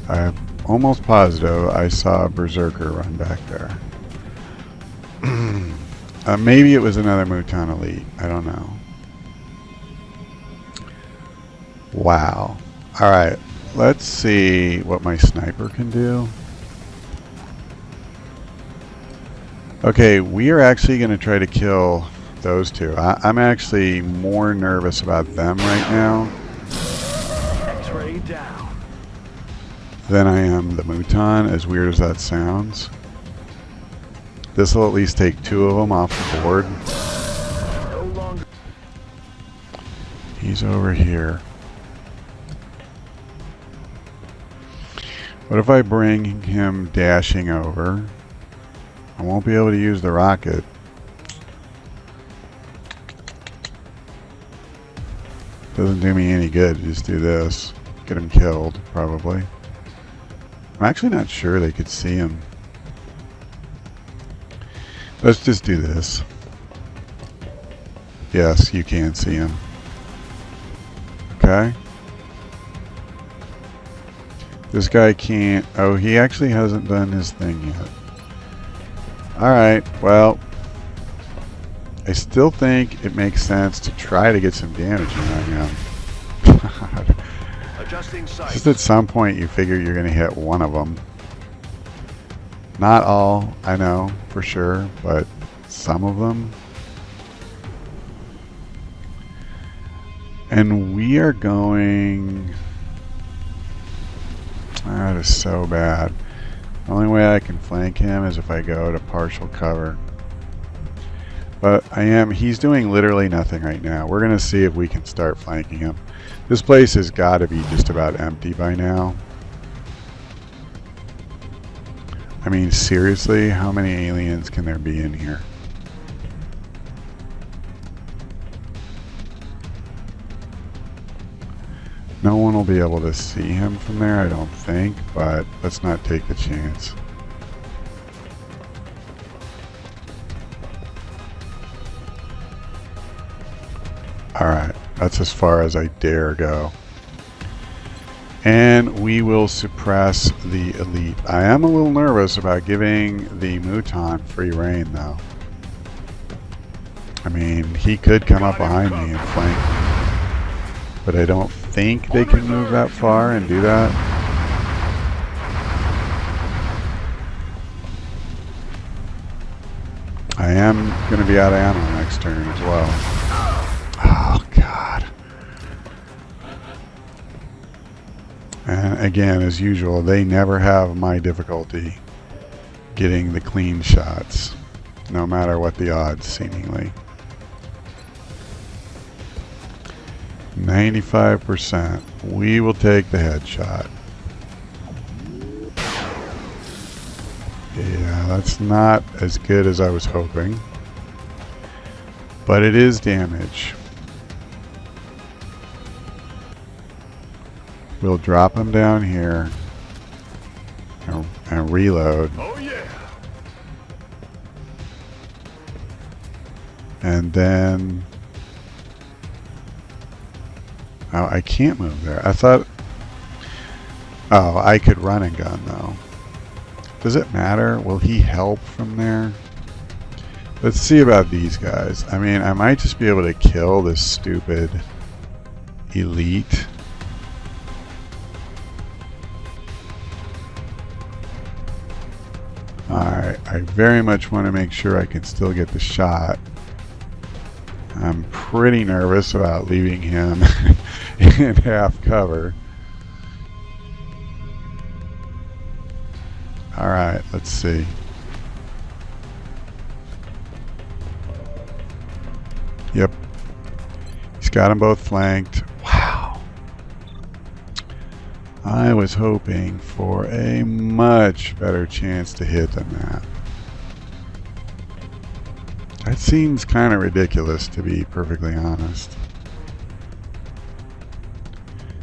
I'm almost positive I saw a berserker run back there. Maybe it was another Mouton Elite. I don't know. Wow. Alright, let's see what my sniper can do. Okay, we are actually going to try to kill those two. I'm actually more nervous about them right now X-ray down. than I am the Mouton, as weird as that sounds. This will at least take 2 of them off the board. No longer. He's over here. What if I bring him dashing over? I won't be able to use the rocket. Doesn't do me any good to just do this. Get him killed, probably. I'm actually not sure they could see him. Let's just do this. Yes, you can see him. Okay. This guy can't... Oh, he actually hasn't done his thing yet. Alright, well... I still think it makes sense to try to get some damage in on him. God. Adjusting sight. Just at some point you figure you're going to hit one of them. Not all, I know, for sure, but some of them. And we are going... That is so bad. The only way I can flank him is if I go to partial cover. But he's doing literally nothing right now. We're going to see if we can start flanking him. This place has got to be just about empty by now. I mean, seriously, how many aliens can there be in here? No one will be able to see him from there, I don't think, but let's not take the chance. Alright, that's as far as I dare go. And we will suppress the elite. I am a little nervous about giving the Mouton free reign, though. I mean, he could come up behind me and flank me. But I don't think they can move that far and do that. I am going to be out of ammo next turn as well. Oh, God. And again, as usual, they never have my difficulty getting the clean shots, no matter what the odds, seemingly. 95%. We will take the headshot. Yeah, that's not as good as I was hoping. But it is damage. We'll drop him down here and reload. Oh yeah. And then... Oh, I can't move there. I thought... Oh, I could run and gun, though. Does it matter? Will he help from there? Let's see about these guys. I mean, I might just be able to kill this stupid elite. Alright, I very much want to make sure I can still get the shot. I'm pretty nervous about leaving him in half cover. Alright, let's see. Yep. He's got them both flanked. Wow. I was hoping for a much better chance to hit than that. That seems kind of ridiculous, to be perfectly honest.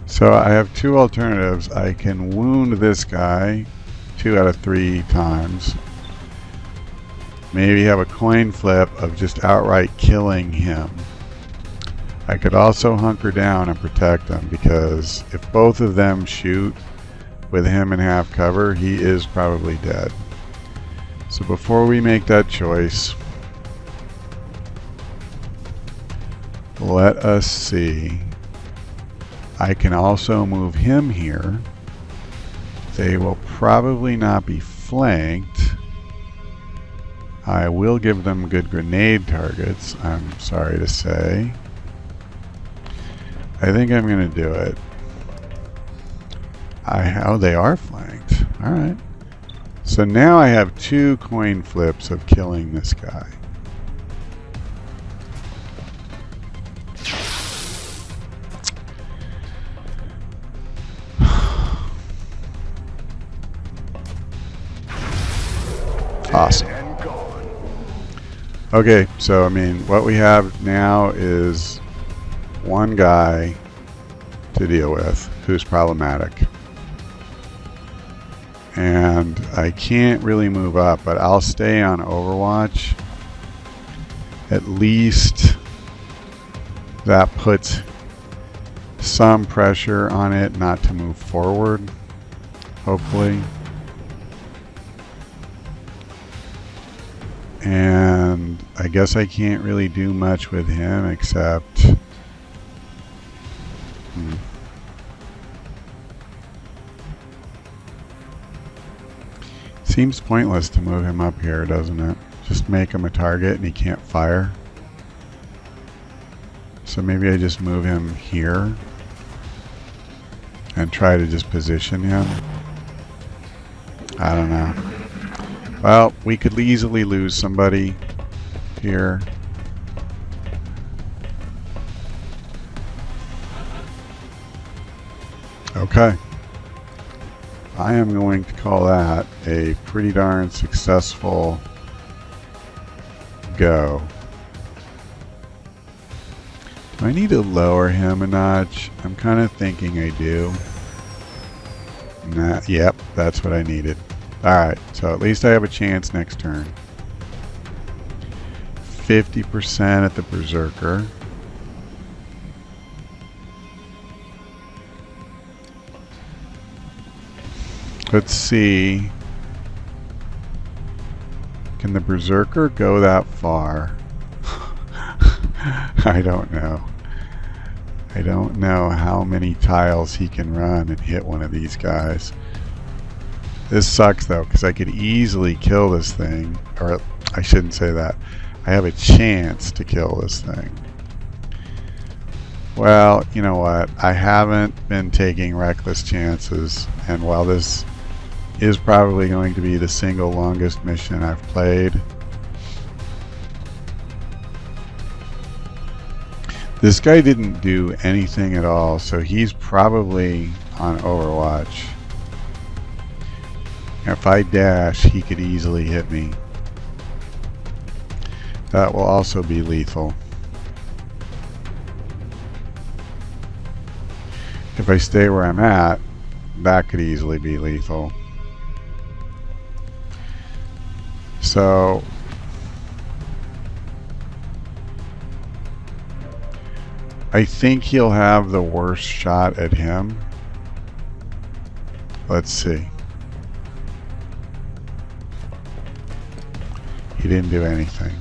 So I have two alternatives. I can wound this guy 2 out of 3 times. Maybe have a coin flip of just outright killing him. I could also hunker down and protect him, because if both of them shoot with him in half cover, he is probably dead. So before we make that choice, let us see. I can also move him here. They will probably not be flanked. I will give them good grenade targets, I'm sorry to say. I think I'm going to do it. Oh, they are flanked. Alright. So now I have 2 coin flips of killing this guy. Awesome. Okay, so I mean, what we have now is one guy to deal with who's problematic. And I can't really move up, but I'll stay on Overwatch. At least that puts some pressure on it not to move forward, hopefully. And I guess I can't really do much with him except... Seems pointless to move him up here, doesn't it? Just make him a target and he can't fire. So maybe I just move him here and try to just position him. I don't know. Well, we could easily lose somebody here. Okay. I am going to call that a pretty darn successful go. Do I need to lower him a notch? I'm kind of thinking I do. Nah, yep, that's what I needed. Alright, so at least I have a chance next turn. 50% at the Berserker. Let's see. Can the Berserker go that far? I don't know. I don't know how many tiles he can run and hit one of these guys. This sucks though, because I could easily kill this thing. Or I shouldn't say that. I have a chance to kill this thing. Well, you know what? I haven't been taking reckless chances, and while this is probably going to be the single longest mission I've played, this guy didn't do anything at all, so he's probably on Overwatch. If I dash, he could easily hit me. That will also be lethal. If I stay where I'm at, that could easily be lethal. So I think he'll have the worst shot at him. Let's see. He didn't do anything.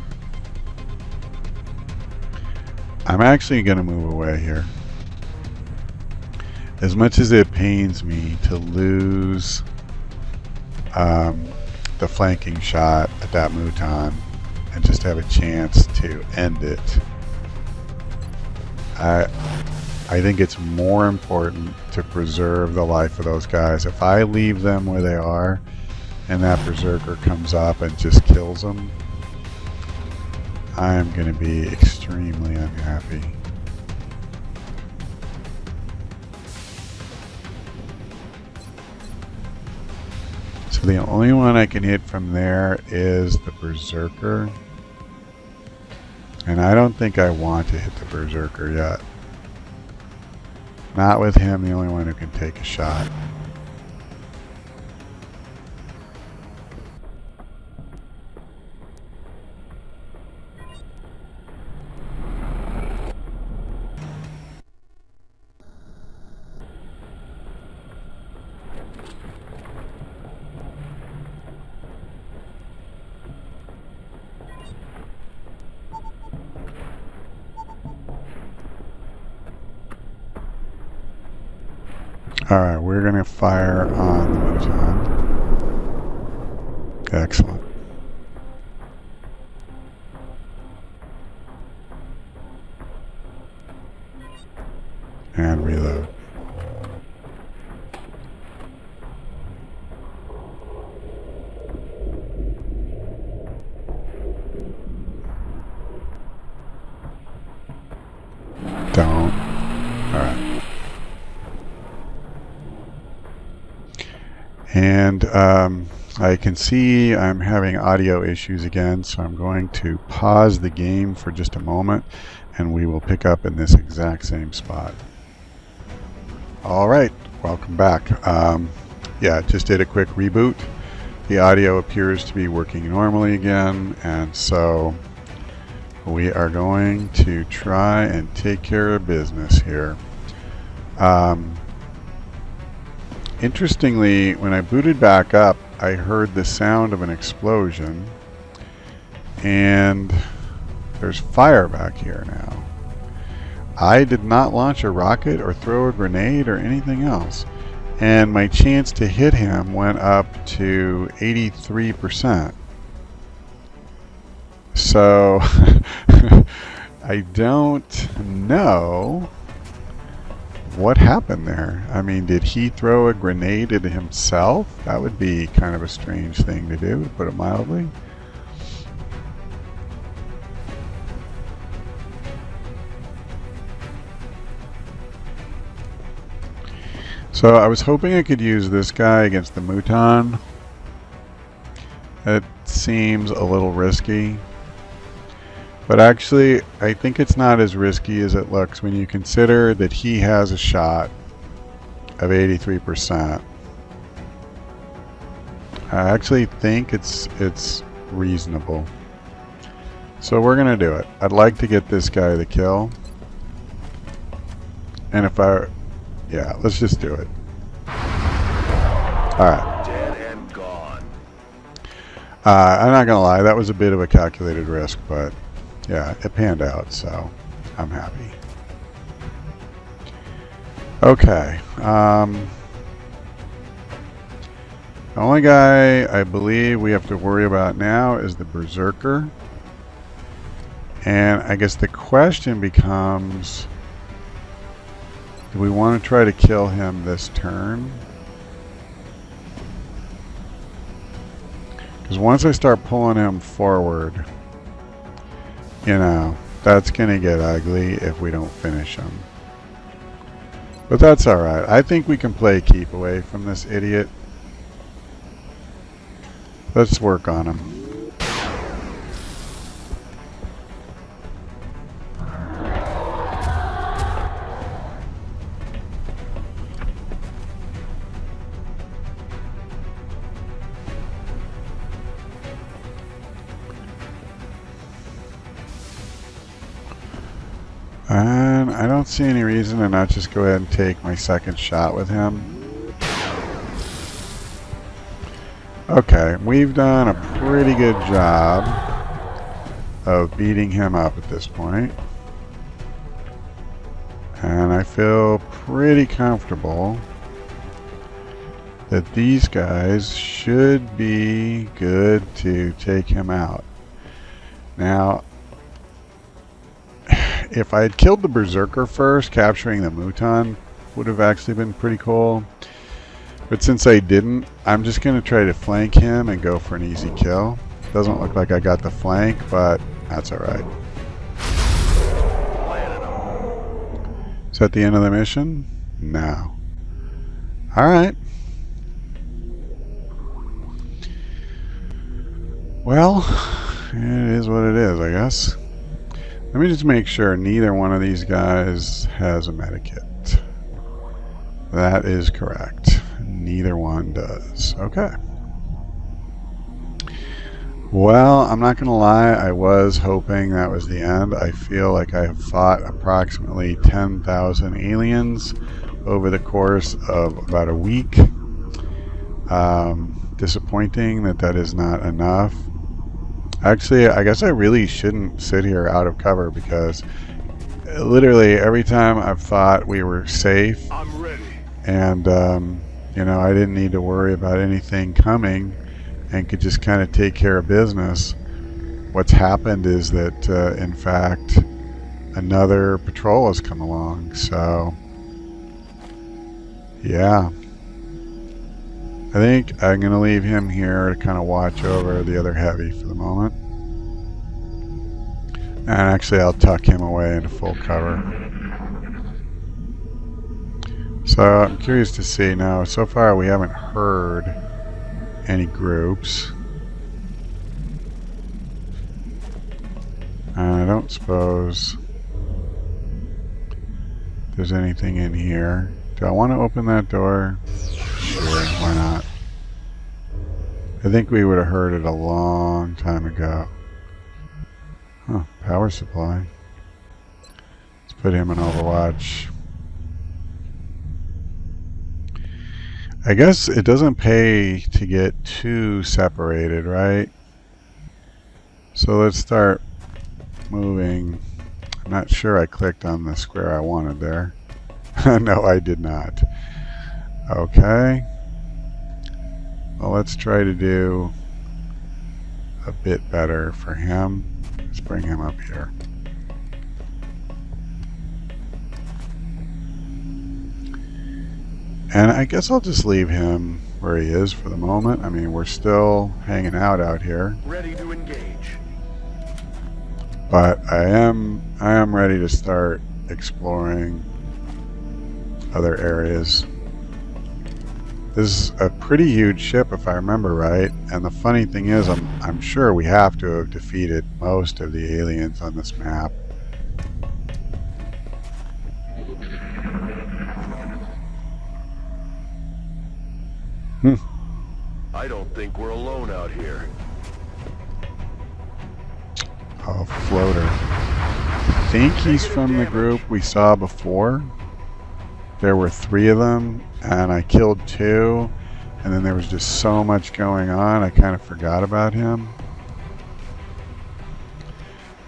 I'm actually going to move away here. As much as it pains me to lose the flanking shot at that Mouton and just have a chance to end it, I think it's more important to preserve the life of those guys. If I leave them where they are and that Berserker comes up and just kills them, I'm going to be extremely unhappy. So the only one I can hit from there is the Berserker. And I don't think I want to hit the Berserker yet. Not with him, the only one who can take a shot. Alright, we're going to fire on the Muton. Excellent. And reload. Don't. Alright. And I can see I'm having audio issues again, so I'm going to pause the game for just a moment, and we will pick up in this exact same spot. Alright, welcome back. Yeah, just did a quick reboot. The audio appears to be working normally again, and so we are going to try and take care of business here. Interestingly, when I booted back up, I heard the sound of an explosion, and there's fire back here now. I did not launch a rocket or throw a grenade or anything else, and my chance to hit him went up to 83%. So I don't know what happened there. I mean, did he throw a grenade at himself? That would be kind of a strange thing to do, to put it mildly. So I was hoping I could use this guy against the Muton. It seems a little risky. But actually, I think it's not as risky as it looks when you consider that he has a shot of 83%. I actually think it's reasonable. So we're going to do it. I'd like to get this guy the kill. And if yeah, let's just do it. Alright. Dead and gone. I'm not going to lie, that was a bit of a calculated risk, but yeah, it panned out, so I'm happy. Okay. The only guy I believe we have to worry about now is the Berserker. And I guess the question becomes, do we want to try to kill him this turn? Because once I start pulling him forward, you know, that's going to get ugly if we don't finish him. But that's alright. I think we can play keep away from this idiot. Let's work on him. And I don't see any reason to not just go ahead and take my second shot with him. Okay, we've done a pretty good job of beating him up at this point. And I feel pretty comfortable that these guys should be good to take him out. Now, if I had killed the Berserker first, capturing the Muton would have actually been pretty cool. But since I didn't, I'm just going to try to flank him and go for an easy kill. Doesn't look like I got the flank, but that's alright. Is that the end of the mission? No. Alright. Well, it is what it is, I guess. Let me just make sure neither one of these guys has a medikit. That is correct. Neither one does. Okay. Well, I'm not going to lie. I was hoping that was the end. I feel like I have fought approximately 10,000 aliens over the course of about a week. Disappointing that is not enough. Actually, I guess I really shouldn't sit here out of cover because literally every time I've thought we were safe I'm ready. And, you know, I didn't need to worry about anything coming and could just kind of take care of business. What's happened is that, in fact, another patrol has come along. So, yeah. I think I'm going to leave him here to kind of watch over the other heavy for the moment. And actually, I'll tuck him away into full cover. So I'm curious to see. Now, so far we haven't heard any groups. And I don't suppose there's anything in here. Do I want to open that door? Sure, why not? I think we would have heard it a long time ago. Huh, power supply. Let's put him in Overwatch. I guess it doesn't pay to get too separated, right? So let's start moving. I'm not sure I clicked on the square I wanted there. No, I did not. Okay. Well, let's try to do a bit better for him. Let's bring him up here. And I guess I'll just leave him where he is for the moment. I mean, we're still hanging out here. Ready to engage. But I am ready to start exploring other areas. This is a pretty huge ship if I remember right, and the funny thing is I'm sure we have to have defeated most of the aliens on this map. I don't think we're alone out here. Oh, floater. I think he's from the group we saw before. There were 3 of them, and I killed 2, and then there was just so much going on, I kind of forgot about him.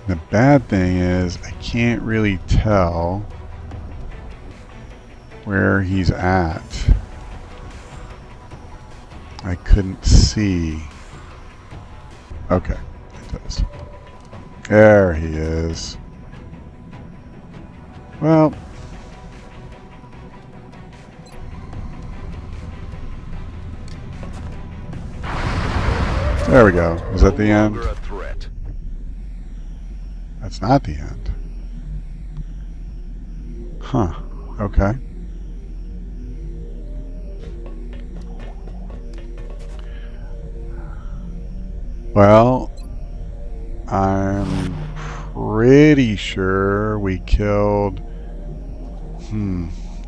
The bad thing is, I can't really tell where he's at. I couldn't see. Okay, it does. There he is. Well, there we go. Is that the end? No longer a threat. That's not the end. Huh. Okay. Well, I'm pretty sure we killed...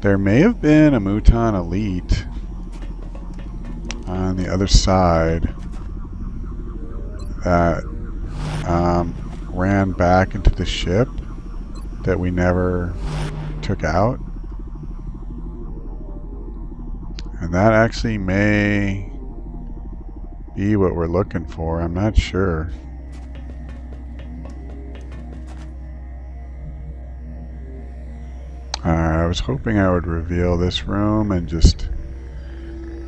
There may have been a Muton Elite on the other side that ran back into the ship that we never took out. And that actually may be what we're looking for. I'm not sure. I was hoping I would reveal this room and just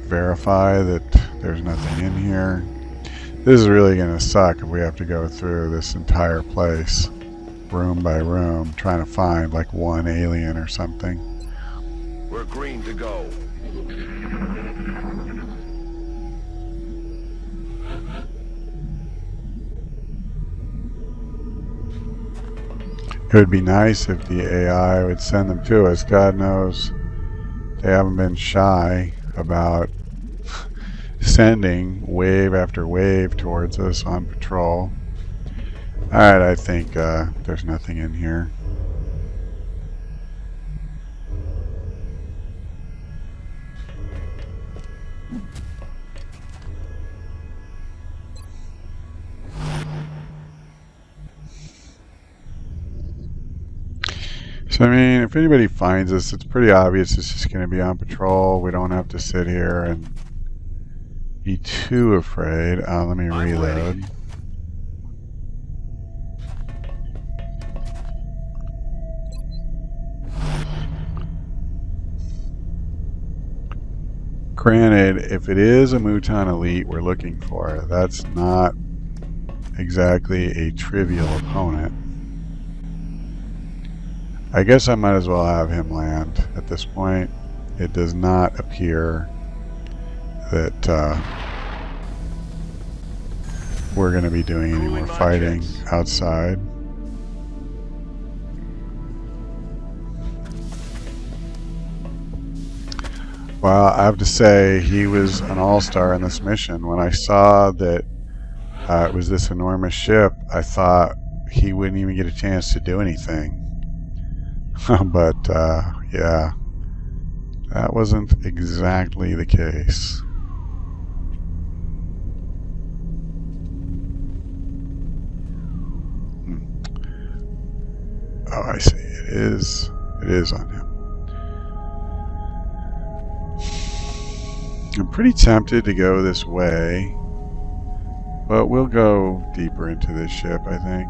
verify that there's nothing in here. This is really going to suck if we have to go through this entire place, room by room, trying to find like one alien or something. We're green to go. It would be nice if the AI would send them to us. God knows they haven't been shy about sending wave after wave towards us on patrol. Alright, I think there's nothing in here. So, I mean, if anybody finds us, it's pretty obvious it's just going to be on patrol. We don't have to sit here and be too afraid. Let me reload. Granted, if it is a Muton Elite we're looking for, that's not exactly a trivial opponent. I guess I might as well have him land at this point. It does not appear that we're going to be doing any more fighting outside. Well, I have to say, he was an all-star in this mission. When I saw that it was this enormous ship, I thought he wouldn't even get a chance to do anything. But, yeah, that wasn't exactly the case. Oh, I see. It is on him. I'm pretty tempted to go this way, but we'll go deeper into this ship, I think.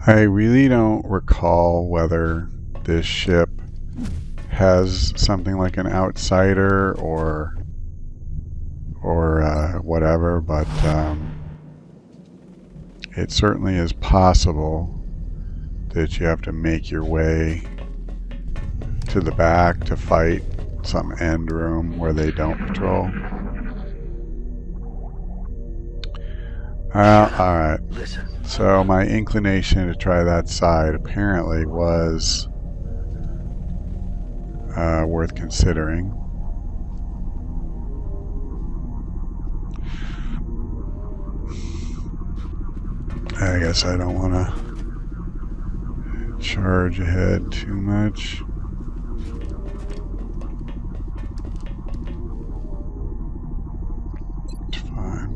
I really don't recall whether this ship has something like an outsider or whatever, but it certainly is possible that you have to make your way to the back to fight some end room where they don't patrol. Alright. So my inclination to try that side apparently was worth considering. I guess I don't want to charge ahead too much. It's fine.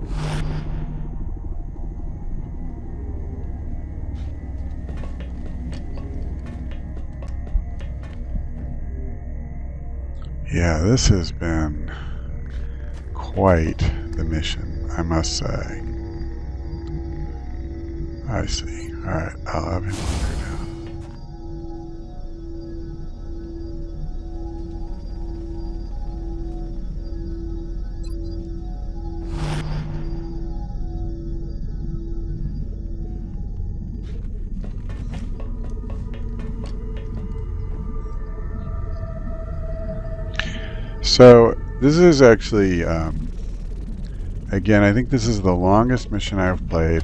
Yeah, this has been quite the mission, I must say. I see. Alright, I'll have him over now. So, this is actually, again, I think this is the longest mission I've played.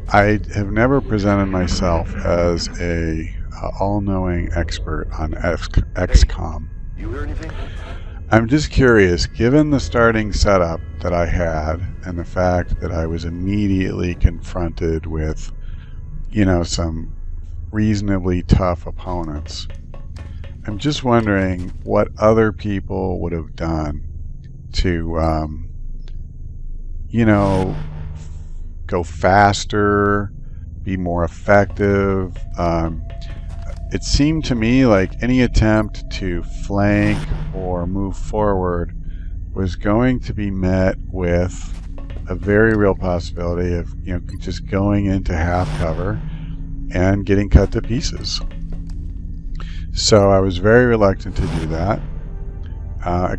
I have never presented myself as a all-knowing expert on XCOM. You hear anything? I'm just curious, given the starting setup that I had and the fact that I was immediately confronted with, you know, some reasonably tough opponents, I'm just wondering what other people would have done to, you know, go faster, be more effective. It seemed to me like any attempt to flank or move forward was going to be met with a very real possibility of, you know, just going into half cover and getting cut to pieces. So I was very reluctant to do that.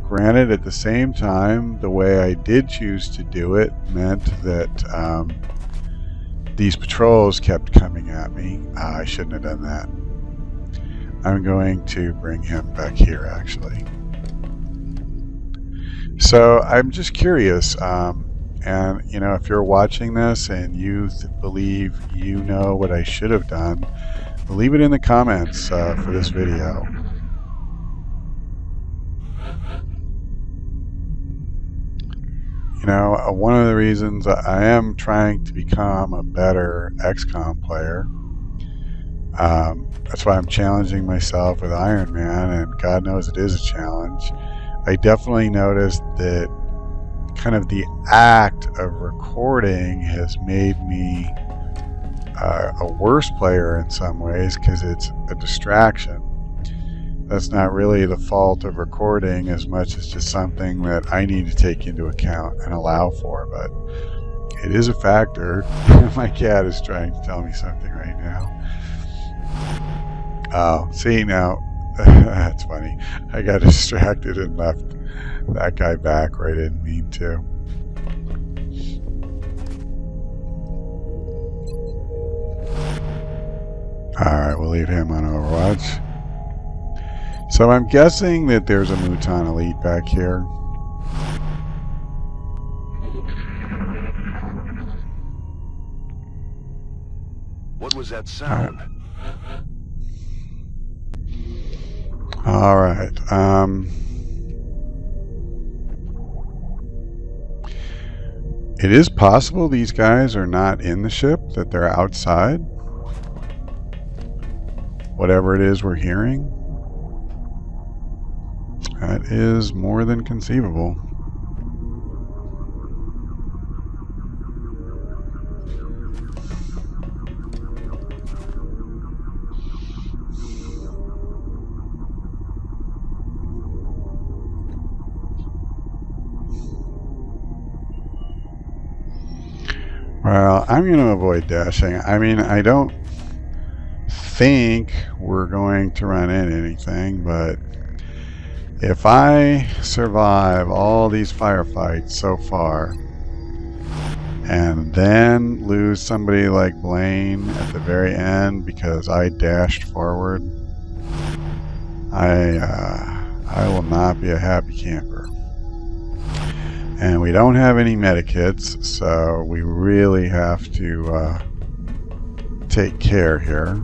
Granted, at the same time, the way I did choose to do it meant that these patrols kept coming at me. I shouldn't have done that. I'm going to bring him back here, actually. So I'm just curious, and you know, if you're watching this and you believe you know what I should have done, leave it in the comments for this video. You know, one of the reasons I am trying to become a better XCOM player, that's why I'm challenging myself with Ironman, and God knows it is a challenge. I definitely noticed that kind of the act of recording has made me a worse player in some ways because it's a distraction. That's not really the fault of recording as much as just something that I need to take into account and allow for, but it is a factor. My cat is trying to tell me something right now. Oh, see now, that's funny. I got distracted and left that guy back where I didn't mean to. Alright, we'll leave him on Overwatch. So I'm guessing that there's a Muton Elite back here. What was that sound? Alright. It is possible these guys are not in the ship, that they're outside. Whatever it is we're hearing. That is more than conceivable. Well, I'm going to avoid dashing. I mean, I don't think we're going to run into anything, but if I survive all these firefights so far and then lose somebody like Blaine at the very end because I dashed forward, I will not be a happy camper. And we don't have any medikits, so we really have to take care here.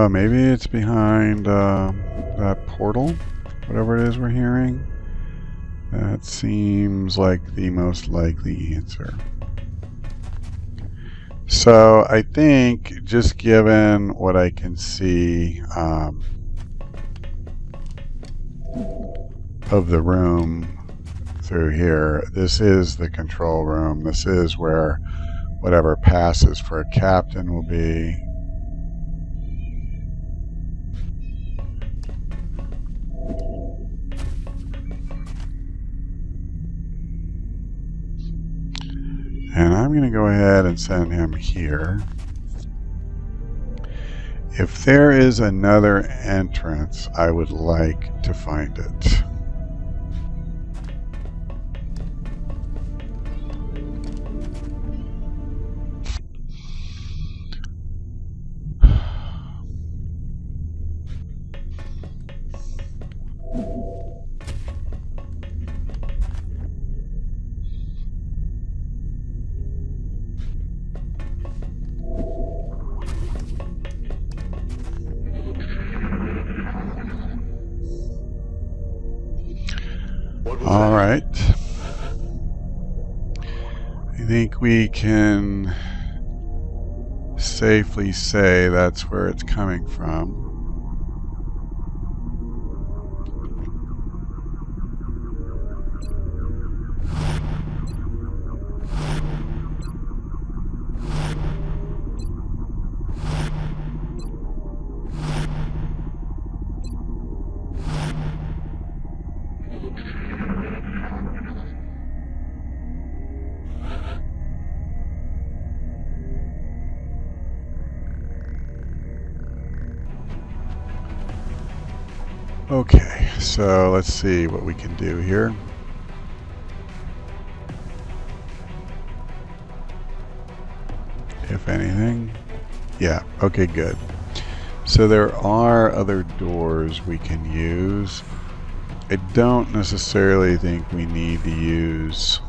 Maybe it's behind that portal, whatever it is we're hearing. That seems like the most likely answer. So I think, just given what I can see of the room through here, this is the control room. This is where whatever passes for a captain will be. And I'm going to go ahead and send him here. If there is another entrance, I would like to find it. All right. I think we can safely say that's where it's coming from. Okay, so let's see what we can do here. If anything. Yeah, okay, good. So there are other doors we can use. I don't necessarily think we need to use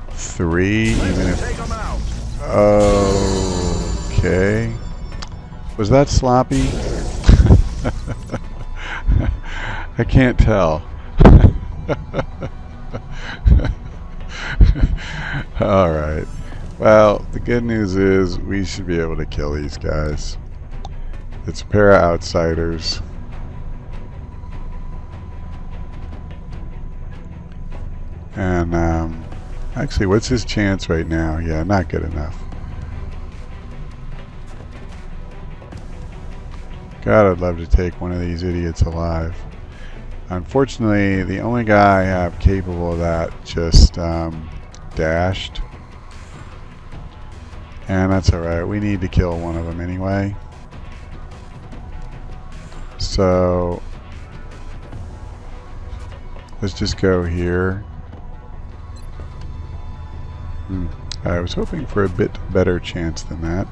3, even if... Take 'em out. Okay. Was that sloppy? I can't tell. Alright. Well, the good news is we should be able to kill these guys. It's a pair of outsiders. And, actually, what's his chance right now? Yeah, not good enough. God, I'd love to take one of these idiots alive. Unfortunately, the only guy I have capable of that just dashed. And that's alright. We need to kill one of them anyway. So, let's just go here. I was hoping for a bit better chance than that.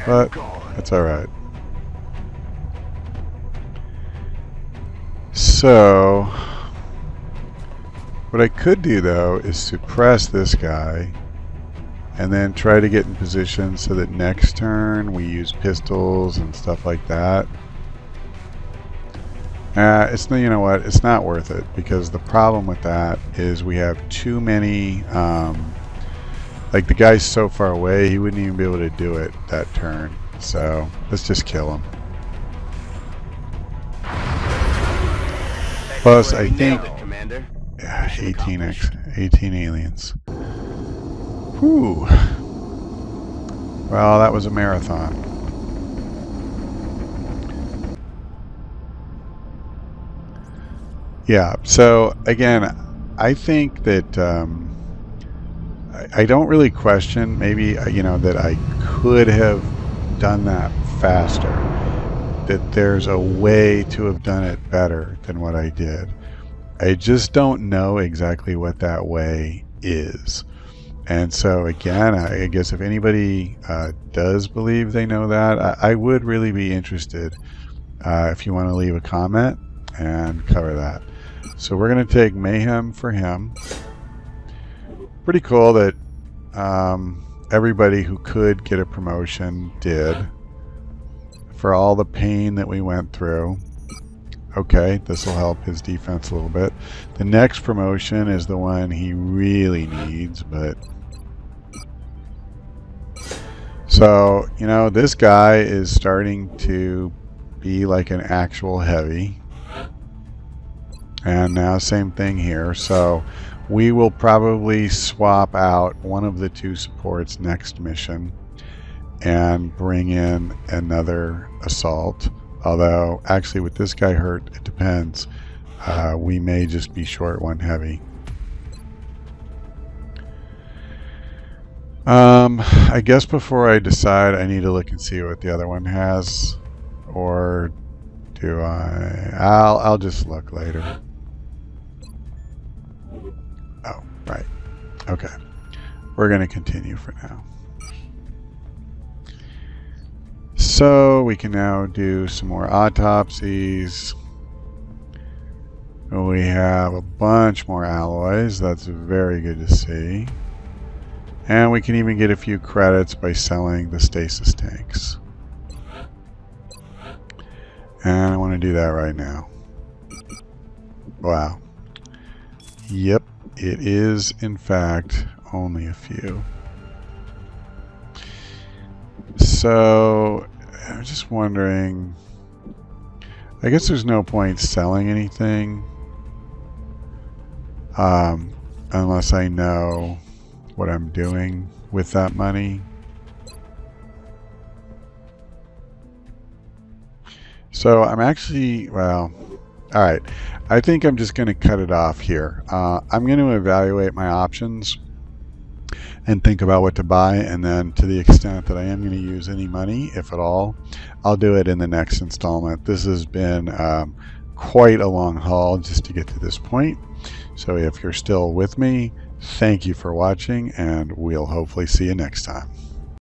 But that's alright. So, what I could do though is suppress this guy and then try to get in position so that next turn we use pistols and stuff like that. It's, you know what, it's not worth it, because the problem with that is we have too many, like the guy's so far away he wouldn't even be able to do it that turn. So let's just kill him. Plus I think 18 aliens. Whew. Well, that was a marathon. Yeah, so again, I think that I don't really question, maybe, you know, that I could have done that faster, that there's a way to have done it better than what I did. I just don't know exactly what that way is. And so again, I guess if anybody does believe they know that, I would really be interested if you want to leave a comment and cover that. So we're going to take Mayhem for him. Pretty cool that everybody who could get a promotion did, for all the pain that we went through. Okay, this will help his defense a little bit. The next promotion is the one he really needs, but... So, you know, this guy is starting to be like an actual heavy. And now same thing here. So we will probably swap out one of the two supports next mission and bring in another assault. Although actually with this guy hurt, it depends. We may just be short one heavy. I guess before I decide, I need to look and see what the other one has. Or do I? I'll just look later. Oh, right. Okay. We're going to continue for now. So we can now do some more autopsies. We have a bunch more alloys. That's very good to see. And we can even get a few credits by selling the stasis tanks. And I want to do that right now. Wow. Yep, it is in fact only a few. So I'm just wondering, I guess there's no point selling anything unless I know what I'm doing with that money. So I'm actually, well, alright, I think I'm just going to cut it off here. I'm going to evaluate my options and think about what to buy, and then to the extent that I am going to use any money, if at all, I'll do it in the next installment. This has been quite a long haul just to get to this point. So if you're still with me, thank you for watching, and we'll hopefully see you next time.